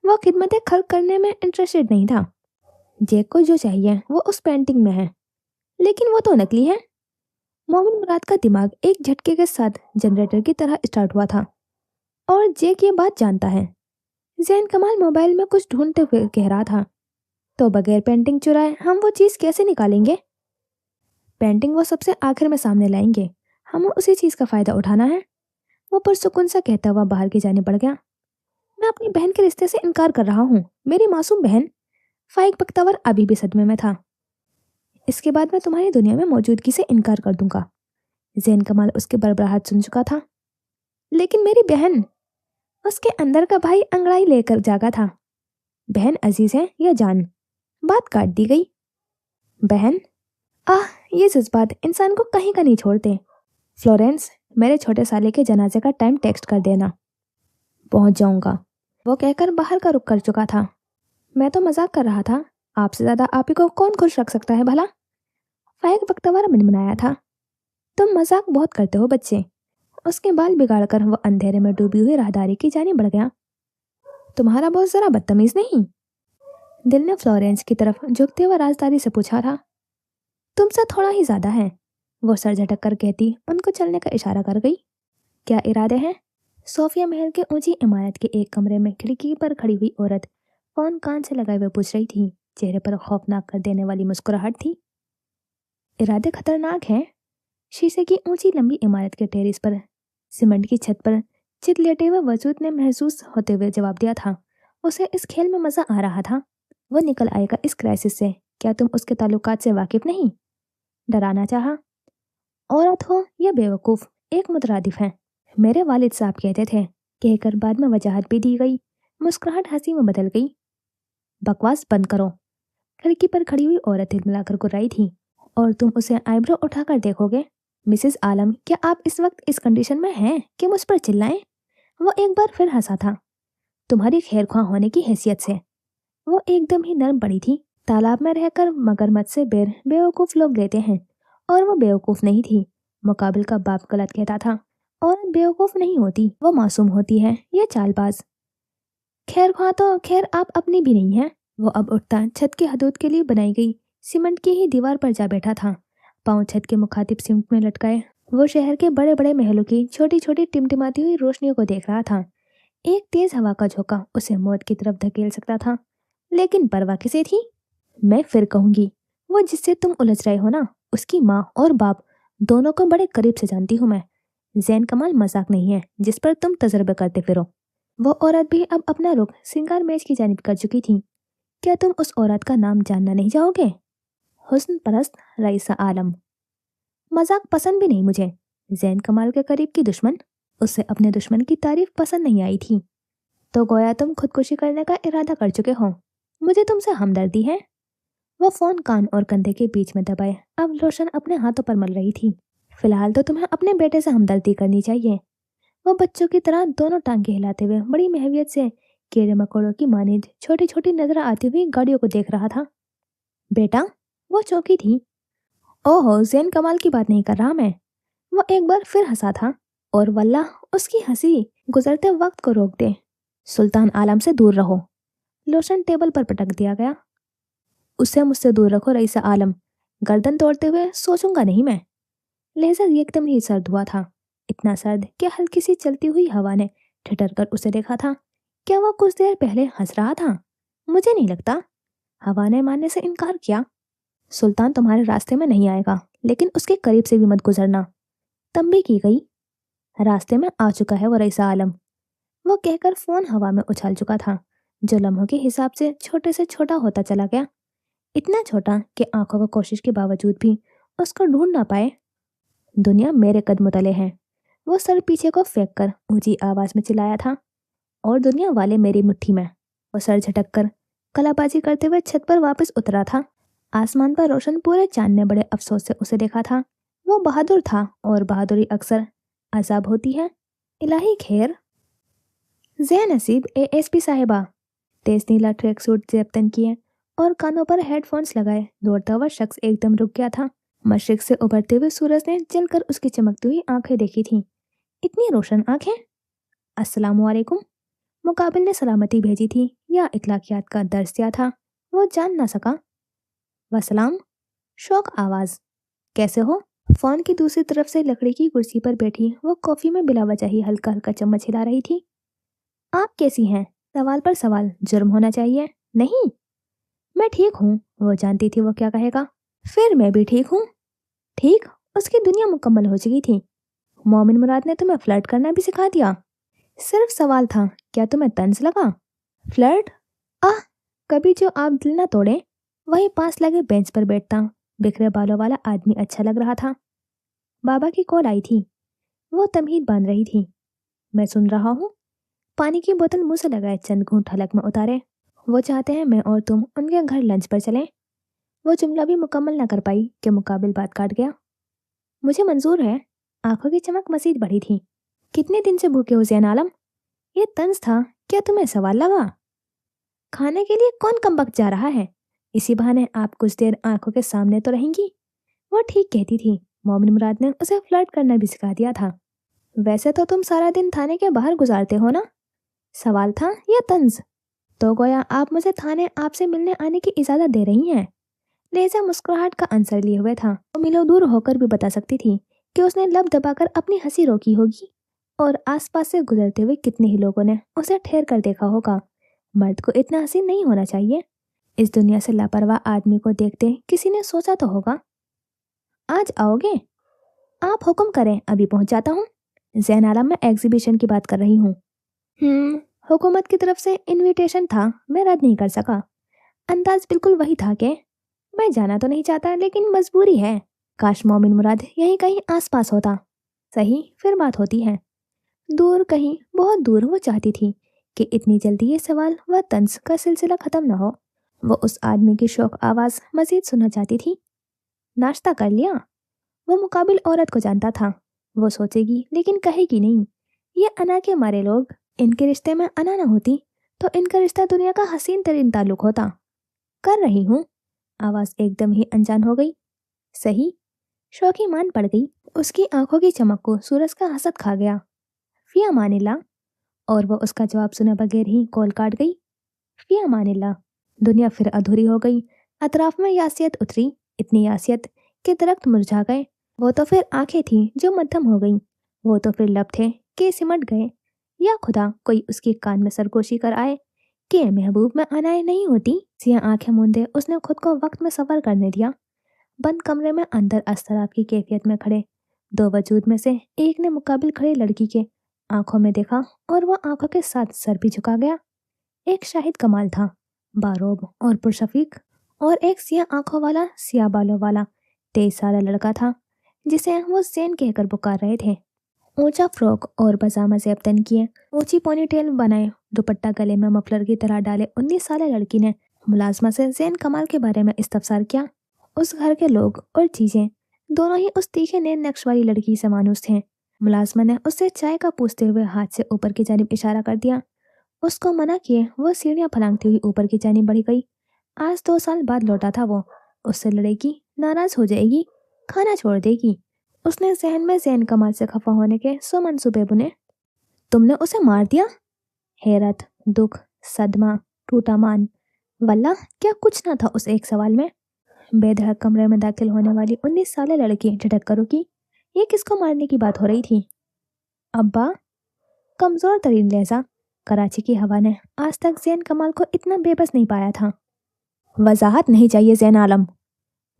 वो खिदमत खल्क करने में इंटरेस्टेड नहीं था। जैक को जो चाहिए वो उस पेंटिंग में है, लेकिन वो तो नकली है। मोमिन मुराद का दिमाग एक झटके के साथ जनरेटर की तरह स्टार्ट हुआ था। और जैक ये बात जानता है। जैन कमाल मोबाइल में कुछ ढूंढते हुए कह रहा था, तो बगैर पेंटिंग चुराए हम वो चीज़ कैसे निकालेंगे? पेंटिंग वो सबसे आखिर में सामने लाएंगे, हमें उसी चीज़ का फायदा उठाना है। वो पुरसुकून सा कहता हुआ बाहर की जाने पड़ गया। मैं अपनी बहन के रिश्ते से इनकार कर रहा हूँ, मेरी मासूम बहन। फाइक बख्तावर अभी भी सदमे में था। इसके बाद मैं तुम्हारी दुनिया में मौजूदगी से इनकार कर दूंगा। जैन कमाल उसके बड़बड़ाहट सुन चुका था। लेकिन मेरी बहन, उसके अंदर का भाई अंगड़ाई लेकर जागा था। बहन अजीज है या जान? बात काट दी गई। बहन? आह, ये जज्बात इंसान को कहीं का नहीं छोड़ते। फ्लोरेंस, मेरे छोटे साले के जनाजे का टाइम टेक्स्ट कर देना। पहुंच जाऊंगा, वो कहकर बाहर का रुख कर चुका था। मैं तो मजाक कर रहा था। आपसे ज्यादा आप ही को कौन खुश रख सकता है भला? फाइक बख्तवार मनमनाया था। तुम मजाक बहुत करते हो बच्चे। उसके बाल बिगाड़कर वो अंधेरे में डूबी हुई राहदारी की जाने बढ़ गया। तुम्हारा बॉस जरा बदतमीज नहीं? दिल ने फ्लोरेंस की तरफ झुकते हुए राजदारी से पूछा था। तुमसे थोड़ा ही ज्यादा है, वो सर झटक कर कहती उनको चलने का इशारा कर गई। क्या इरादे हैं? सोफिया महल के ऊंची इमारत के एक कमरे में खिड़की पर खड़ी हुई औरत फोन कान से लगाए हुए पूछ रही थी। चेहरे पर खौफनाक कर देने वाली मुस्कुराहट थी। इरादे खतरनाक हैं। शीशे की ऊंची लंबी इमारत के टेरिस पर सीमेंट की छत पर चित लेटे हुए वजूद ने महसूस होते हुए जवाब दिया था। उसे इस खेल में मजा आ रहा था। वो निकल आएगा इस क्राइसिस से। क्या तुम उसके ताल्लुकात से वाकिफ नहीं? डराना चाहा। औरत हो या बेवकूफ, एक मुतरादिफ है। मेरे वालिद साहब कहते थे, कहकर बाद में वजाहत भी दी गई। मुस्कुराहट हंसी में बदल गई। बकवास बंद करो। खिड़की पर खड़ी हुई औरत हिलमिलाकर गुर्राई थी। और तुम उसे आईब्रो उठाकर देखोगे? मिसेस आलम, क्या आप इस वक्त इस कंडीशन में हैं कि मुझ पर चिल्लाएं? वो एक बार फिर हंसा था, तुम्हारी खैरख्वाह होने की हैसियत से। वो एकदम ही नर्म पड़ी थी। तालाब में रहकर मगरमच्छ से बेर बेवकूफ लोग लेते हैं, और वो बेवकूफ नहीं थी। मुकाबिल का बाप गलत कहता था। औरत बेवकूफ नहीं होती, वो मासूम होती है या चालबाज। खैरख्वाह तो खैर आप अपनी भी नहीं है। वो अब उठता छत की हदूद के लिए बनाई गई सीमेंट की ही दीवार पर जा बैठा था। पांव छत के मुखातिब सीमेंट में लटकाए वो शहर के बड़े बड़े महलों की छोटी छोटी टिमटिमाती हुई रोशनियों को देख रहा था। एक तेज हवा का झोंका उसे मौत की तरफ धकेल सकता था, लेकिन परवाह किसे थी? मैं फिर कहूंगी, वो जिससे तुम उलझ रहे हो ना, उसकी माँ और बाप दोनों को बड़े करीब से जानती हूँ मैं। जैन कमाल मजाक नहीं है जिस पर तुम तजर्बे करते फिरो। वो औरत भी अब अपना रुख श्रृंगार मेज की जानिब कर चुकी थी। क्या तुम उस औरत का नाम जानना नहीं चाहोगे? हुस्न परस्त रईसा आलम। मजाक पसंद भी नहीं मुझे। जैन कमाल के करीब की दुश्मन। उससे अपने दुश्मन की तारीफ पसंद नहीं आई थी। तो गोया तुम खुदकुशी करने का इरादा कर चुके हो। मुझे तुमसे हमदर्दी है। वो फोन कान और कंधे के बीच में दबाए अब लोशन अपने हाथों पर मल रही थी। फिलहाल तो तुम्हें अपने बेटे से हमदर्दी करनी चाहिए। वो बच्चों की तरह दोनों टांगे हिलाते हुए बड़ी महवियत से कीड़े मकोड़ों की मानिंद छोटी छोटी नजर आती हुई गाड़ियों को देख रहा था। बेटा, वो चौंकी थी। ओहो, जैन कमाल की बात नहीं कर रहा मैं। वो एक बार फिर हंसा था, और वल्लाह उसकी हंसी गुजरते वक्त को रोक दे। सुल्तान आलम से दूर रहो। लोशन टेबल पर पटक दिया गया। उससे मुझसे दूर रखो रईसा आलम। गर्दन तोड़ते हुए सोचूंगा नहीं मैं। लहजा एकदम ही सर्द हुआ था। इतना सर्द कि हल्की सी चलती हुई हवा ने ठिठर कर उसे देखा था। क्या वह कुछ देर पहले हंस रहा था? मुझे नहीं लगता। हवा ने मानने से इनकार किया। सुल्तान तुम्हारे रास्ते में नहीं आएगा, लेकिन उसके करीब से भी मत गुजरना। तंबी की गई। रास्ते में आ चुका है वो रईसा आलम। वो कहकर फोन हवा में उछाल चुका था, जो लम्हों के हिसाब से छोटे से छोटा होता चला गया। इतना छोटा कि आंखों को कोशिश के बावजूद भी उसको ढूंढ ना पाए। दुनिया मेरे कदमों तले है। वो सर पीछे को फेंक कर ऊंची आवाज में चिल्लाया था। और दुनिया वाले मेरी मुट्ठी में। वो सर झटक कर कलाबाजी करते हुए छत पर वापस उतरा था। आसमान पर रोशन पूरे चांद ने बड़े अफसोस से उसे देखा था। वो बहादुर था, और बहादुरी अक्सर अजाब होती है। इलाही खैर। जय नसीब एएसपी साहिबा। तेज नीला ट्रैक सूट जेब किए और कानों पर हेडफोन्स लगाए दौड़ता हुआ शख्स एकदम रुक गया था। मशरिक से उभरते हुए सूरज ने जलकर उसकी चमकती हुई आंखें देखी थी। इतनी रोशन आंखें। अस्सलाम वालेकुम। मुकाबिल ने सलामती भेजी थी या इखलाकियात का दर्ज दिया था, वो जान ना सका। वसलाम। शौक आवाज। कैसे हो? फोन की दूसरी तरफ से लकड़ी की कुर्सी पर बैठी वो कॉफी में बिला वजह ही हल्का हल्का चम्मच हिला रही थी। आप कैसी हैं? सवाल पर सवाल जुर्म होना चाहिए नहीं। मैं ठीक हूँ। वो जानती थी वो क्या कहेगा। फिर मैं भी ठीक हूँ। ठीक? उसकी दुनिया मुकम्मल हो चुकी थी। मोमिन मुराद ने तुम्हें फ्लर्ट करना भी सिखा दिया? सिर्फ सवाल था, क्या तुम्हें तंज लगा? फ्लर्ट? आह, कभी जो आप दिल ना तोड़े। वही पास लगे बेंच पर बैठता बिखरे बालों वाला आदमी अच्छा लग रहा था। बाबा की कॉल आई थी। वो तमहीद बांध रही थी। मैं सुन रहा हूँ। पानी की बोतल मुंह से लगाए चंद घूंट हलक में उतारे। वो चाहते हैं मैं और तुम उनके घर लंच पर चलें। वो जुमला भी मुकम्मल न कर पाई कि मुकाबिल बात काट गया। मुझे मंजूर है। आंखों की चमक मजीद बढ़ी थी। कितने दिन से भूखे हो जैन आलम? ये तंज था, क्या तुम्हें सवाल लगा? खाने के लिए कौन कम वक्त जा रहा है? इसी बहाने आप कुछ देर आंखों के सामने तो रहेंगी। वो ठीक कहती थी। मोमिन मुराद ने उसे फ्लर्ट करना भी सिखा दिया था। वैसे तो तुम सारा दिन थाने के बाहर गुजारते हो ना? सवाल था या तंज? तो गोया आप मुझे थाने आपसे मिलने आने की इजाजत दे रही हैं। लेजा मुस्कुराहट का आंसर लिए हुए था। वो मिलो दूर होकर भी बता सकती थी कि उसने लब दबाकर अपनी हंसी रोकी होगी, और आसपास से गुजरते हुए कितने ही लोगों ने उसे ठहर कर देखा होगा। मर्द को इतना हसीन नहीं होना चाहिए। इस दुनिया से लापरवाह आदमी को देखते किसी ने सोचा तो होगा। आज आओगे? आप हुक्म करें, अभी पहुंच जाता हूँ। जैन आलम, मैं एग्जीबिशन की बात कर रही हूँ। हुकूमत की तरफ से इनविटेशन था, मैं रद्द नहीं कर सका। अंदाज बिल्कुल वही था कि मैं जाना तो नहीं चाहता, लेकिन मजबूरी है। काश मोमिन मुराद यहीं कहीं आसपास होता। सही, फिर बात होती है। दूर कहीं बहुत दूर। वो चाहती थी कि इतनी जल्दी ये सवाल व तंज का सिलसिला खत्म न हो। वो उस आदमी की शौक आवाज मजीद सुनना चाहती थी। नाश्ता कर लिया? वो मुकाबिल औरत को जानता था। वो सोचेगी लेकिन कहेगी नहीं। ये अना के मारे लोग। इनके रिश्ते में अना न होती तो इनका रिश्ता दुनिया का हसीन तरीन ताल्लुक होता। कर रही हूँ। आवाज एकदम ही अनजान हो गई। सही। शौकी मान पड़ गई। उसकी आंखों की चमक को सूरज का हसद खा गया। फिया मानिल्ला। और वो उसका जवाब सुने बगैर ही कॉल काट गई। फिया मानिल्ला। दुनिया फिर अधूरी हो गई। अतराफ में यासियत उतरी, इतनी यासियत कि दरख्त मुरझा गए। वो तो फिर आंखें थीं जो मध्यम हो गईं। वो तो फिर लब थे कि सिमट गए। या खुदा कोई उसके कान में सरगोशी कर आए कि महबूब में अनाए नहीं होती। सिया आंखें मूंदे उसने खुद को वक्त में सफर करने दिया। बंद कमरे में अंदर अस्तराब की कैफियत में खड़े दो वजूद में से एक ने मुकाबिल खड़े लड़की के आंखों में देखा और वो आंखों के साथ सर भी झुका गया। एक शाहिद कमाल था, बारोब और पुरशफीक, और एक सिया आंखों वाला, सिया बालों वाला 23 साल लड़का था जिसे वो ज़ेन कहकर पुकार रहे थे। ऊंचा फ्रॉक और पजामा से अपतन किए, ऊंची पोनीटेल बनाए, दुपट्टा गले में मफलर की तरह डाले 19 साल लड़की ने मुलाजमा से ज़ेन कमाल के बारे में इस्तफसार किया। उस घर के लोग और चीजें दोनों ही उस तीखे नैन नक्श वाली लड़की से मानूस थे। मुलाजमा ने उससे चाय का पूछते हुए हाथ से ऊपर की जानिब इशारा कर दिया। उसको मना किए वो सीढ़ियां फलांगती हुई ऊपर की जानिब बढ़ गई। आज 2 साल बाद लौटा था वो। उससे लड़ेगी, नाराज हो जाएगी, खाना छोड़ देगी। उसने जहन में ज़ैन कमाल से खफा होने के 100 मंसूबे बुने। तुमने उसे मार दिया? हैरत, दुख, सदमा, टूटा मान, वल्लाह क्या कुछ ना था उस एक सवाल में। बेधड़क कमरे में दाखिल होने वाली 19 साल लड़की झटक कर रुकी। ये किसको मारने की बात हो रही थी? अब्बा। कमजोर तरीन लहजा कराची की हवा ने आज तक ज़ैन कमाल को इतना बेबस नहीं पाया था। वजाहत नहीं चाहिए ज़ैन आलम।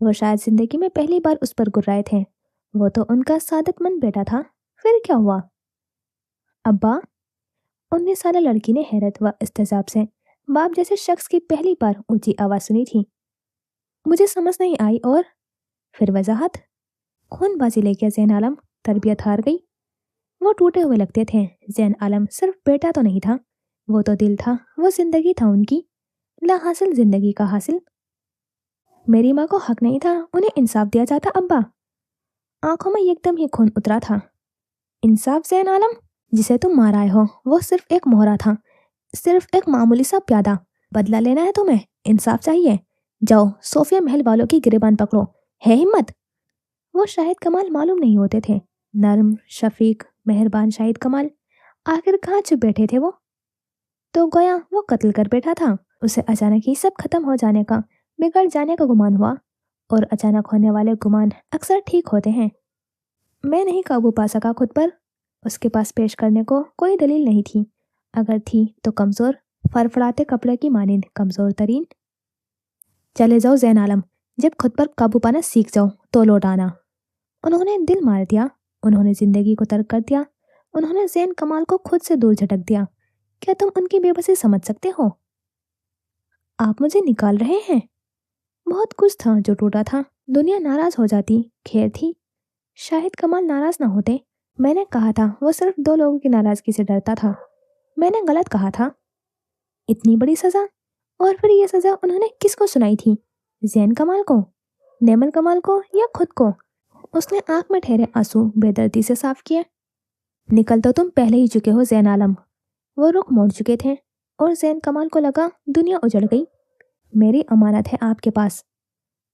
वो शायद जिंदगी में पहली बार उस पर गुर्राए थे। वो तो उनका सादतमंद बेटा था, फिर क्या हुआ? अब्बा। 19 साल लड़की ने हैरत व इस्तेजाब से बाप जैसे शख्स की पहली बार ऊंची आवाज सुनी थी। मुझे समझ नहीं आई। और फिर वजाहत। खूनबाजी लेके ज़ैन आलम तरबियत हार गई। वो टूटे हुए लगते थे। ज़ैन आलम सिर्फ बेटा तो नहीं था, वो तो दिल था, वो जिंदगी था उनकी, ला हासिल जिंदगी का हासिल। मेरी माँ को हक नहीं था उन्हें इंसाफ दिया जाता अब्बा। आंखों में एकदम ही खून उतरा था। इंसाफ ज़ैन आलम? जिसे तुम मार आए हो वो सिर्फ एक मोहरा था, सिर्फ एक मामूली सा प्यादा। बदला लेना है तुम्हें, इंसाफ चाहिए? जाओ सोफिया महल वालों की गिरेबान पकड़ो, है हिम्मत? वो शाहिद कमाल मालूम नहीं होते थे। नर्म, शफीक, मेहरबान शाहिद कमाल आखिर कहाँ छुप बैठे थे वो? तो गोया वो कत्ल कर बैठा था। उसे अचानक ही सब खत्म हो जाने का, बिगड़ जाने का गुमान हुआ। और अचानक होने वाले गुमान अक्सर ठीक होते हैं। मैं नहीं काबू पा सका खुद पर। उसके पास पेश करने को कोई दलील नहीं थी। अगर थी तो कमजोर, फड़फड़ाते कपड़े की मानिंद कमजोर तरीन। चले जाओ ज़ैन आलम, जब खुद पर काबू पाना सीख जाओ तो लौट आना। उन्होंने दिल मार दिया, उन्होंने जिंदगी को तर्क कर दिया, उन्होंने ज़ैन कमाल को खुद से दूर झटक दिया। क्या तुम उनकी बेबसी समझ सकते हो? आप मुझे निकाल रहे हैं? बहुत कुछ था जो टूटा था। दुनिया नाराज हो जाती, खैर थी। शाहिद कमाल नाराज ना होते। मैंने कहा था वो सिर्फ 2 लोगों की नाराजगी से डरता था। मैंने गलत कहा था। इतनी बड़ी सजा? और फिर ये सजा उन्होंने किसको सुनाई थी? ज़ैन कमाल को, नेमल कमाल को, या खुद को? उसने आंख में ठहरे आंसू बेदर्दी से साफ किए। निकल तो तुम पहले ही चुके हो ज़ैन आलम। वो रुख मोड़ चुके थे और ज़ैन कमाल को लगा दुनिया उजड़ गई। मेरी अमानत है आपके पास।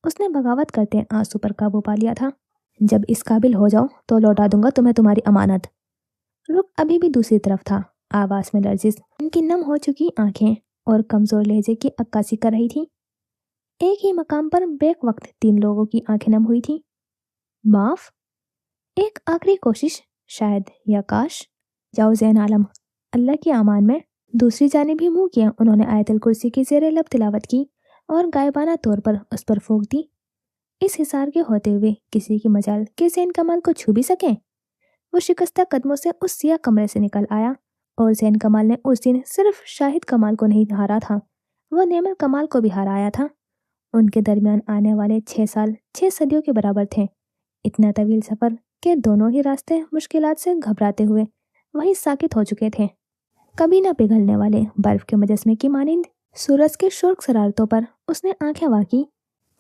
उसने बगावत करते आंसू पर काबू पा लिया था। जब इस काबिल हो जाओ तो लौटा दूंगा तुम्हें तुम्हारी अमानत। रुख अभी भी दूसरी तरफ था। आवाज में लर्जिश उनकी नम हो चुकी आंखें और कमजोर लहजे की अक्कासी कर रही थी। एक ही मकाम पर बेक वक्त 3 लोगों की आंखें नम हुई थी। माफ? एक आखिरी कोशिश शायद, या काश। जाओ ज़ैन आलम, अल्लाह की अमान में। दूसरी जानिब भी मुंह किया उन्होंने आयतल कुर्सी की ज़ेरे लब तिलावत की और गायबाना तौर पर उस पर फूंक दी। इस हिसार के होते हुए किसी की मजाल के ज़ैन कमाल को छू भी सके? वो शिकस्ता कदमों से उस सिया कमरे से निकल आया। और ज़ैन कमाल ने उस दिन सिर्फ शाहिद कमाल को नहीं हारा था, वह नेमल कमाल को भी हराया था। उनके दरमियान आने वाले 6 साल 6 सदियों के बराबर थे। इतना तवील सफर के दोनों ही रास्ते मुश्किलात से घबराते हुए वहीं साकित हो चुके थे। कभी न पिघलने वाले बर्फ के मुजस्मे की मानिंद सूरज के शुष्क शरारतों पर उसने आंखें वाकी।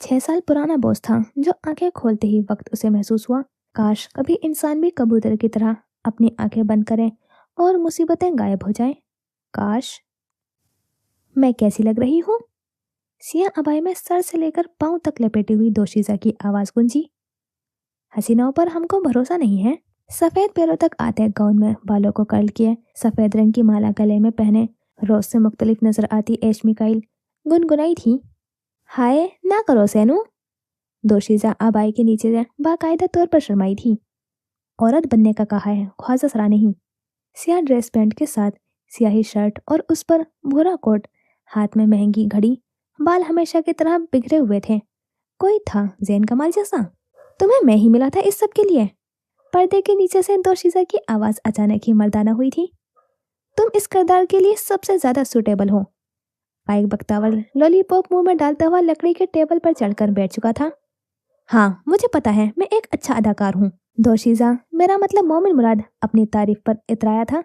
6 साल पुराना बोझ था जो आंखें खोलते ही वक्त उसे महसूस हुआ। काश कभी इंसान भी कबूतर की तरह अपनी आंखें बंद करे और मुसीबतें गायब हो जाएं। काश। मैं कैसी लग रही हूँ? सिया अबाई में सर से लेकर पांव तक लपेटी हुई दोशीजा की आवाज गूंजी। हसीनाओं पर हमको भरोसा नहीं है। सफेद पैरों तक आते गाउन में बालों को कर्ल किए, सफेद रंग की माला गले में पहने, रोज से मुख्तलिफ नजर आती एशमी काइल गुनगुनाई थी। हाय ना करो सैनू। दोशीजा आबाई के नीचे से बाकायदा तौर पर शर्माई थी। औरत बनने का कहा है, ख्वाजा सरा नहीं। सियाह ड्रेस पैंट के साथ सियाही शर्ट और उस पर भूरा कोट, हाथ में महंगी घड़ी, बाल हमेशा की तरह बिखरे हुए थे। कोई था ज़ैन कमाल जैसा? तुम्हें मैं ही मिला था इस सब के लिए? पर्दे के नीचे से दोशीजा की आवाज अचानक ही मर्दाना हुई थी। तुम इस किरदार के लिए सबसे ज्यादा सूटेबल हो। फाइक बख्तावर लॉलीपॉप मुंह में डालता हुआ लकड़ी के टेबल पर चढ़कर बैठ चुका था। हाँ, मुझे पता है मैं एक अच्छा अदाकार हूँ। दोशीजा, मेरा मतलब मोमिन मुराद अपनी तारीफ पर इतराया था।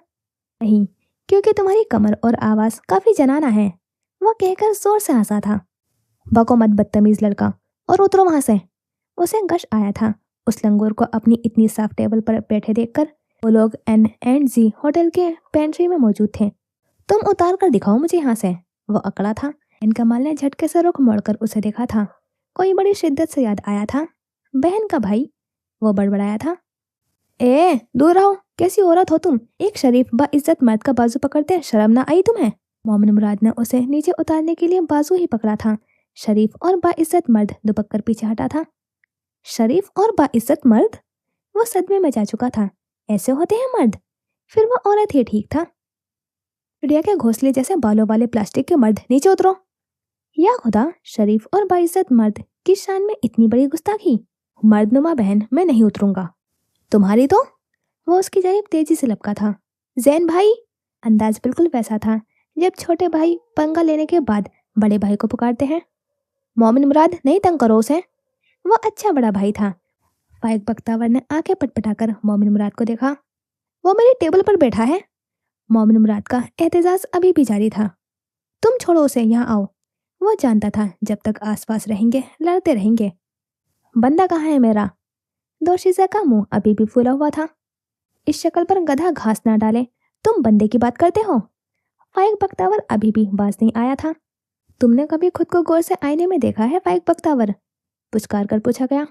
नहीं, क्योंकि तुम्हारी कमर और आवाज काफी जनाना है, वो कहकर जोर से हंसा था। बको मत बदतमीज लड़का, और उतरो वहां से। उसे गश आया था उस लंगूर को अपनी इतनी साफ टेबल पर बैठे देखकर। वो लोग N&Z होटल के पेंट्री में मौजूद थे। तुम उतार कर दिखाओ मुझे यहाँ से। वो अकड़ा था। कमाल ने झटके से रुख मोड़कर उसे देखा था। कोई बड़ी शिद्दत से याद आया था। बहन का भाई, वो बड़बड़ाया था। ए दूर रहो, कैसी औरत हो तुम। एक शरीफ बाइज्जत मर्द का बाजू पकड़ते शर्म ना आई तुम्हें। मोमिन मुराद ने उसे नीचे उतारने के लिए बाजू ही पकड़ा था। शरीफ और बाइज्जत मर्द दुबक कर पीछे हटा था। शरीफ और बाइज्जत मर्द? वो सदमे में जा चुका था। ऐसे होते हैं मर्द? फिर वो औरत ही ठीक था। चिड़िया के घोंसले जैसे बालों वाले प्लास्टिक के मर्द, नीचे उतरो। या खुदा, शरीफ और बाइज्जत मर्द की शान में इतनी बड़ी गुस्ताखी। मर्दनुमा बहन, मैं नहीं उतरूंगा। तुम्हारी तो। वो उसकी जानिब तेजी से लपका था। जैन भाई। अंदाज बिल्कुल वैसा था जब छोटे भाई पंगा लेने के बाद बड़े भाई को पुकारते हैं। मोमिन मुराद, नहीं तंग करो उसे। वो अच्छा बड़ा भाई था। फाइक बख्तावर ने आंखें पटपटाकर मोमिन मुराद को देखा। वो मेरी टेबल पर बैठा है। मोमिन मुराद का एहतजाज अभी भी जारी था। तुम छोड़ो उसे, यहाँ आओ। वो जानता था जब तक आसपास रहेंगे लड़ते रहेंगे। बंदा कहाँ है मेरा? दोशीजा का मुंह अभी भी फूला हुआ था। इस शक्ल पर गधा घास ना डाले, तुम बंदे की बात करते हो? फाइक बख्तावर अभी भी बाज नहीं आया था। तुमने कभी खुद को गौर से आईने में देखा है फाइक बख्तावर? पुचकार कर पूछा गया।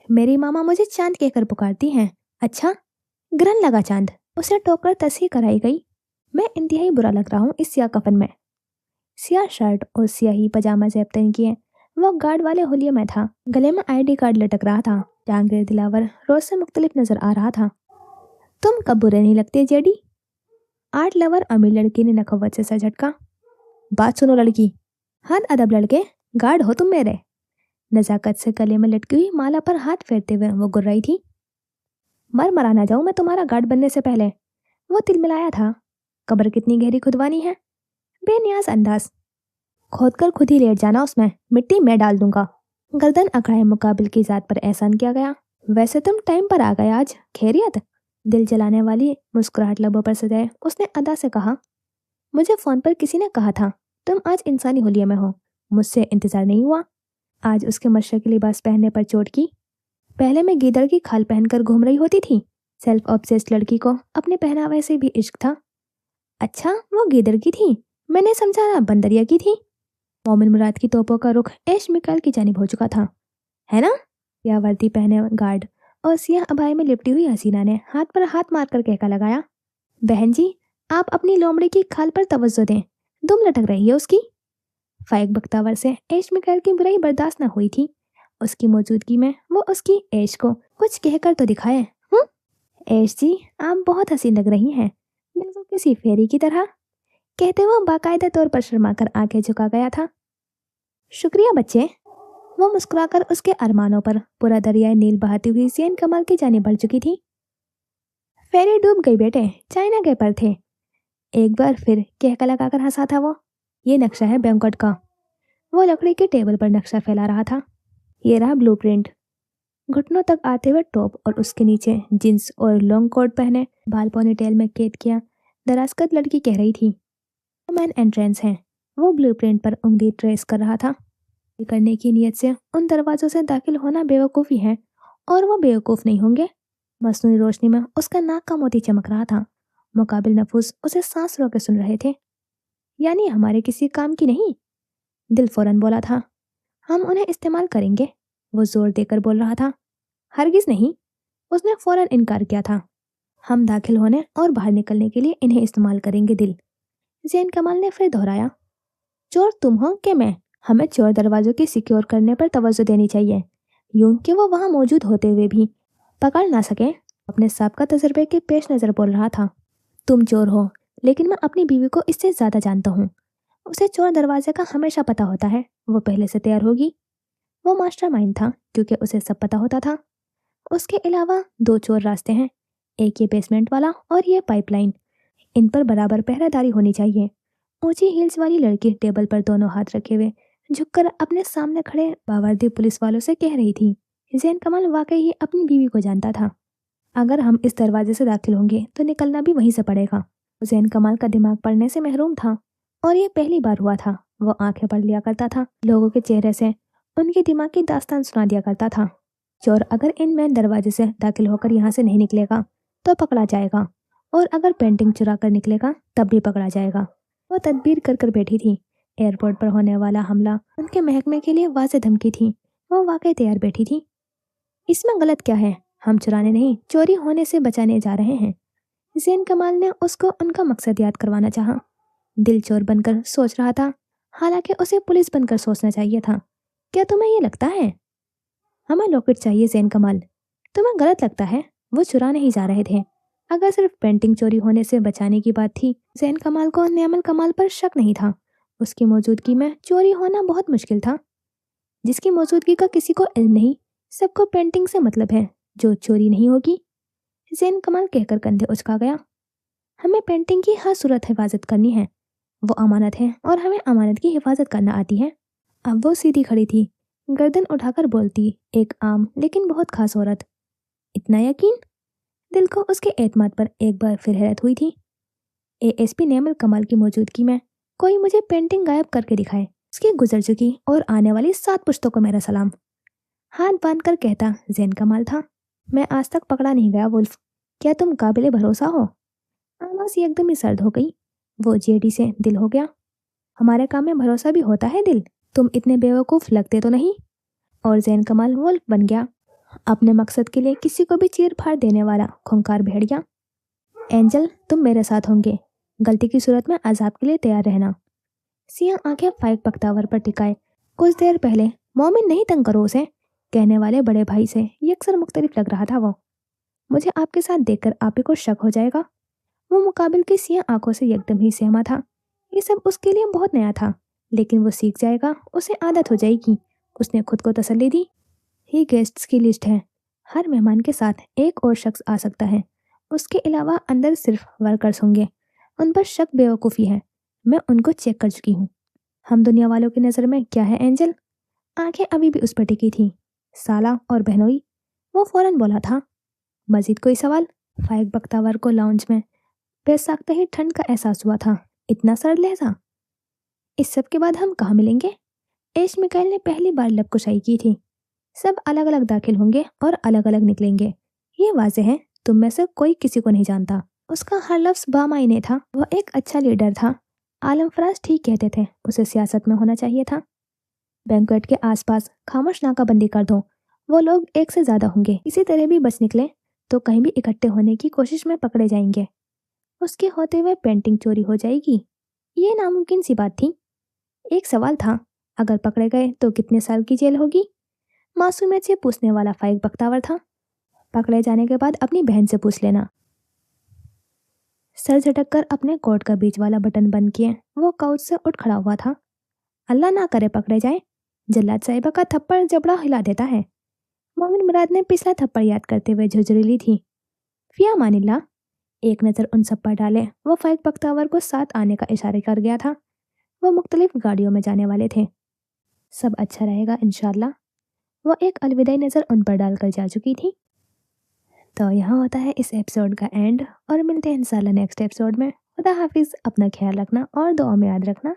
मेरी मामा मुझे चांद कहकर पुकारती हैं। अच्छा, ग्रहण लगा चांद, उसे टोककर तस्हीर कराई गई। मैं इंतहाई बुरा लग रहा हूँ इस सियाह कफन में। सियाह शर्ट और सियाही पजामा जेब तन किए वो गार्ड वाले होलिये में था। गले में ID कार्ड लटक रहा था। जहांगीर दिलावर रोज से मुख्तलिफ नजर आ रहा था। तुम कब बुरे नहीं लगते जेडी? आर्ट लवर अमीर लड़की ने नखवत से सर झटका। बात सुनो लड़की। हाथ अदब लड़के, गार्ड हो तुम मेरे। नजाकत से गले में लटकी हुई माला पर हाथ फेरते हुए वो गुर्राई थी। मर मरा ना जाऊं मैं तुम्हारा गार्ड बनने से पहले। वो तिलमिलाया था। कब्र कितनी गहरी खुदवानी है। बेनियाज अंदाज। खोद कर खुद ही लेट जाना उसमें, मिट्टी मैं डाल दूंगा। गर्दन अकड़ाए मुकाबिल की जात पर एहसान किया गया। वैसे तुम टाइम पर आ गए आज, खैरियत? दिल जलाने वाली मुस्कुराहट लबों पर सजाए उसने अदा से कहा। मुझे फोन पर किसी ने कहा था तुम आज इंसानी हुलिये में हो। मुझसे इंतजार नहीं हुआ। आज उसके मशरकी लिबास पहनने पर चोट की। पहले मैं गीदड़ की खाल पहनकर घूम रही होती थी। सेल्फ ऑब्सेस्ड लड़की को अपने पहनावे से भी इश्क था। अच्छा, वो गीदड़ की थी, मैंने समझा ना बंदरिया की थी। मोमिन मुराद की तोपों का रुख ऐश मिकाल की जानिब हो चुका था, है ना? सियाह वर्दी पहने गार्ड और सियाह अबाए में लिपटी हुई हसीना ने हाथ पर हाथ मारकर कहका लगाया। बहन जी, आप अपनी लोमड़ी की खाल पर तवज्जो दें, दुम लटक रही है उसकी। फाइक बख्तावर से ऐश मिकाल की बुराई बर्दाश्त न हुई थी। उसकी मौजूदगी में वो उसकी ऐश को कुछ कहकर तो दिखाए। ऐश जी, आप बहुत हसीन लग रही हैं, बिल्कुल किसी फेरी की तरह। कहते हुए बाकायदा तौर पर शर्माकर आंखें झुका गया था। शुक्रिया बच्चे। वो मुस्कुराकर उसके अरमानों पर पूरा दरियाए नील बहाती हुई ज़ैन कमाल की जानिब बढ़ चुकी थी। फेरी डूब गई बेटे, चाइना के पर थे। एक बार फिर कहका लगाकर हंसा था वो। ये नक्शा है बैंकॉक का। वो लकड़ी के टेबल पर नक्शा फैला रहा था। ये रहा ब्लूप्रिंट। घुटनों तक आते हुए टॉप और उसके नीचे जींस और लॉन्ग कोट पहने, बाल पोनीटेल में कैद किया दराजकद लड़की कह रही थी। मैन एंट्रेंस है। वो ब्लूप्रिंट पर उंगली ट्रेस कर रहा था। करने की नीयत से उन दरवाजों से दाखिल होना बेवकूफ़ी है और वो बेवकूफ़ नहीं होंगे। मसनूई रोशनी में उसका नाक का मोती चमक रहा था। मुकाबिल नफूस उसे सांस रोके सुन रहे थे। यानी हमारे किसी काम की नहीं? दिल फौरन बोला था। हम उन्हें इस्तेमाल करेंगे। वो जोर देकर बोल रहा था। हरगिज नहीं, उसने फौरन इनकार किया था। हम दाखिल होने और बाहर निकलने के लिए इन्हें इस्तेमाल करेंगे दिल। ज़ैन कमाल ने फिर दोहराया। चोर तुम हो कि मैं? हमें चोर दरवाजों की सिक्योर करने पर तवज्जो देनी चाहिए, यूं कि वो वहां मौजूद होते हुए भी पकड़ ना सके। अपने साबका तजर्बे के पेश नज़र बोल रहा था। तुम चोर हो, लेकिन मैं अपनी बीवी को इससे ज़्यादा जानता हूँ। उसे चोर दरवाजे का हमेशा पता होता है। वो पहले से तैयार होगी। वो मास्टरमाइंड था क्योंकि उसे सब पता होता था। उसके अलावा 2 चोर रास्ते हैं, एक ये बेसमेंट वाला और ये पाइपलाइन। इन पर बराबर पहरादारी होनी चाहिए। ऊंची हील्स वाली लड़की टेबल पर दोनों हाथ रखे हुए झुककर अपने सामने खड़े बावर्दी पुलिस वालों से कह रही थी। जैन कमाल वाकई ही अपनी बीवी को जानता था। अगर हम इस दरवाजे से दाखिल होंगे तो निकलना भी वहीं से पड़ेगा। जैन कमाल का दिमाग पढ़ने से महरूम था और ये पहली बार हुआ था। वो आंखें पढ़ लिया करता था, लोगों के चेहरे से उनके दिमाग की दास्तान सुना दिया करता था। चोर अगर इन मेन दरवाजे से दाखिल होकर यहाँ से नहीं निकलेगा तो पकड़ा जाएगा, और अगर पेंटिंग चुरा कर निकलेगा तब भी पकड़ा जाएगा। वो तदबीर कर कर बैठी थी। एयरपोर्ट पर होने वाला हमला उनके महकमे के लिए वाज़ेह धमकी थी। वो वाकई तैयार बैठी थी। इसमें गलत क्या है? हम चुराने नहीं, चोरी होने से बचाने जा रहे हैं। जैन कमाल ने उसको उनका मकसद याद करवाना चाहा। दिल चोर बनकर सोच रहा था, हालांकि उसे पुलिस बनकर सोचना चाहिए था। क्या तुम्हें ये लगता है? हमें लॉकेट चाहिए जैन कमाल। तुम्हें गलत लगता है? वो चुरा नहीं जा रहे थे। अगर सिर्फ पेंटिंग चोरी होने से बचाने की बात थी, जैन कमाल को नेमल कमाल पर शक नहीं था। उसकी मौजूदगी में चोरी होना बहुत मुश्किल था। जिसकी मौजूदगी का किसी को इल्म नहीं, सबको पेंटिंग से मतलब है, जो चोरी नहीं होगी। जैन कमाल कहकर कंधे उचका गया। हमें पेंटिंग की हर सूरत हिफाजत करनी है। वो अमानत है और हमें अमानत की हिफाजत करना आती है। अब वो सीधी खड़ी थी, गर्दन उठाकर बोलती, एक आम लेकिन बहुत खास औरत। इतना यकीन? दिल को उसके एतमाद पर एक बार फिर हैरत हुई थी। एएसपी नेमल कमाल की मौजूदगी में कोई मुझे पेंटिंग गायब करके दिखाए, उसकी गुजर चुकी और आने वाली 7 पुश्तों को मेरा सलाम। हाथ बांधकर कहता जैन कमाल था। मैं आज तक पकड़ा नहीं गया वुल्फ। क्या तुम काबिले भरोसा हो? आवाज एकदम ही सर्द हो गई। वो जेडी से दिल हो गया। हमारे काम में भरोसा भी होता है दिल। तुम इतने बेवकूफ लगते तो नहीं। और जैन कमाल वुल्फ बन गया, अपने मकसद के लिए किसी को भी चीर फाड़ देने वाला खूंखार भेड़िया। एंजल, तुम मेरे साथ होंगे। गलती की सूरत में अजाब के लिए तैयार रहना। सिया आंखें फाइक पख्तावर पर टिकाए। कुछ देर पहले मोमिन नहीं तंग करो उसे कहने वाले बड़े भाई से ये अक्सर मुख्तलिफ लग रहा था। वो मुझे आपके साथ देखकर आप ही को शक हो जाएगा। वो मुकाबिल की सिया आंखों से एकदम ही सहमा था। ये सब उसके लिए बहुत नया था, लेकिन वो सीख जाएगा, उसे आदत हो जाएगी। उसने खुद को तसल्ली दी। ही गेस्ट्स की लिस्ट है। हर मेहमान के साथ एक और शख्स आ सकता है। उसके अलावा अंदर सिर्फ वर्कर्स होंगे। उन पर शक बेवकूफ़ी है। मैं उनको चेक कर चुकी हूँ। हम दुनिया वालों की नज़र में क्या है एंजल? आंखें अभी भी उस पर टिकी थी। साला और बहनोई। वो फौरन बोला था। मजीद कोई सवाल? फाइक बख्तावर को लाउंज में बेसाख्ता ही ठंड का एहसास हुआ था। इतना सर्द लहजा। इस सब के बाद हम कहाँ मिलेंगे? एश मिकाइल ने पहली बार लब कुशाई की थी। सब अलग अलग दाखिल होंगे और अलग अलग निकलेंगे। ये वाज़ेह है, तुम में से कोई किसी को नहीं जानता। उसका हर लफ्ज़ बामायने था। वह एक अच्छा लीडर था। आलम फराज ठीक कहते थे, उसे सियासत में होना चाहिए था। बैंक्वेट के आसपास खामोश नाकाबंदी कर दो। वो लोग एक से ज़्यादा होंगे। इसी तरह भी बच निकले तो कहीं भी इकट्ठे होने की कोशिश में पकड़े जाएंगे। उसके होते हुए पेंटिंग चोरी हो जाएगी, ये नामुमकिन सी बात थी। एक सवाल था, अगर पकड़े गए तो कितने साल की जेल होगी? मासूमियत से पूछने वाला फाइक बख्तावर था। पकड़े जाने के बाद अपनी बहन से पूछ लेना। सर झटक कर अपने कोट का बीच वाला बटन बंद किए वो काउच से उठ खड़ा हुआ था। अल्लाह ना करे पकड़े जाए। जल्लाद साहिबा का थप्पड़ जबड़ा हिला देता है। मोमिन मुराद ने पिछला थप्पड़ याद करते हुए झुंझुरी ली थी। फिया मानिल्ला। एक नज़र उन सब पर डाले वो फाइक बख्तावर को साथ आने का इशारा कर गया था। वो मुख्तलिफ गाड़ियों में जाने वाले थे। सब अच्छा रहेगा इंशाल्लाह। वो एक अलविदाई नज़र उन पर डालकर जा चुकी थी। तो यहाँ होता है इस एपिसोड का एंड, और मिलते हैं इंशाल्लाह नेक्स्ट एपिसोड में। खुदा हाफिज़। अपना ख्याल रखना और दुआ में याद रखना।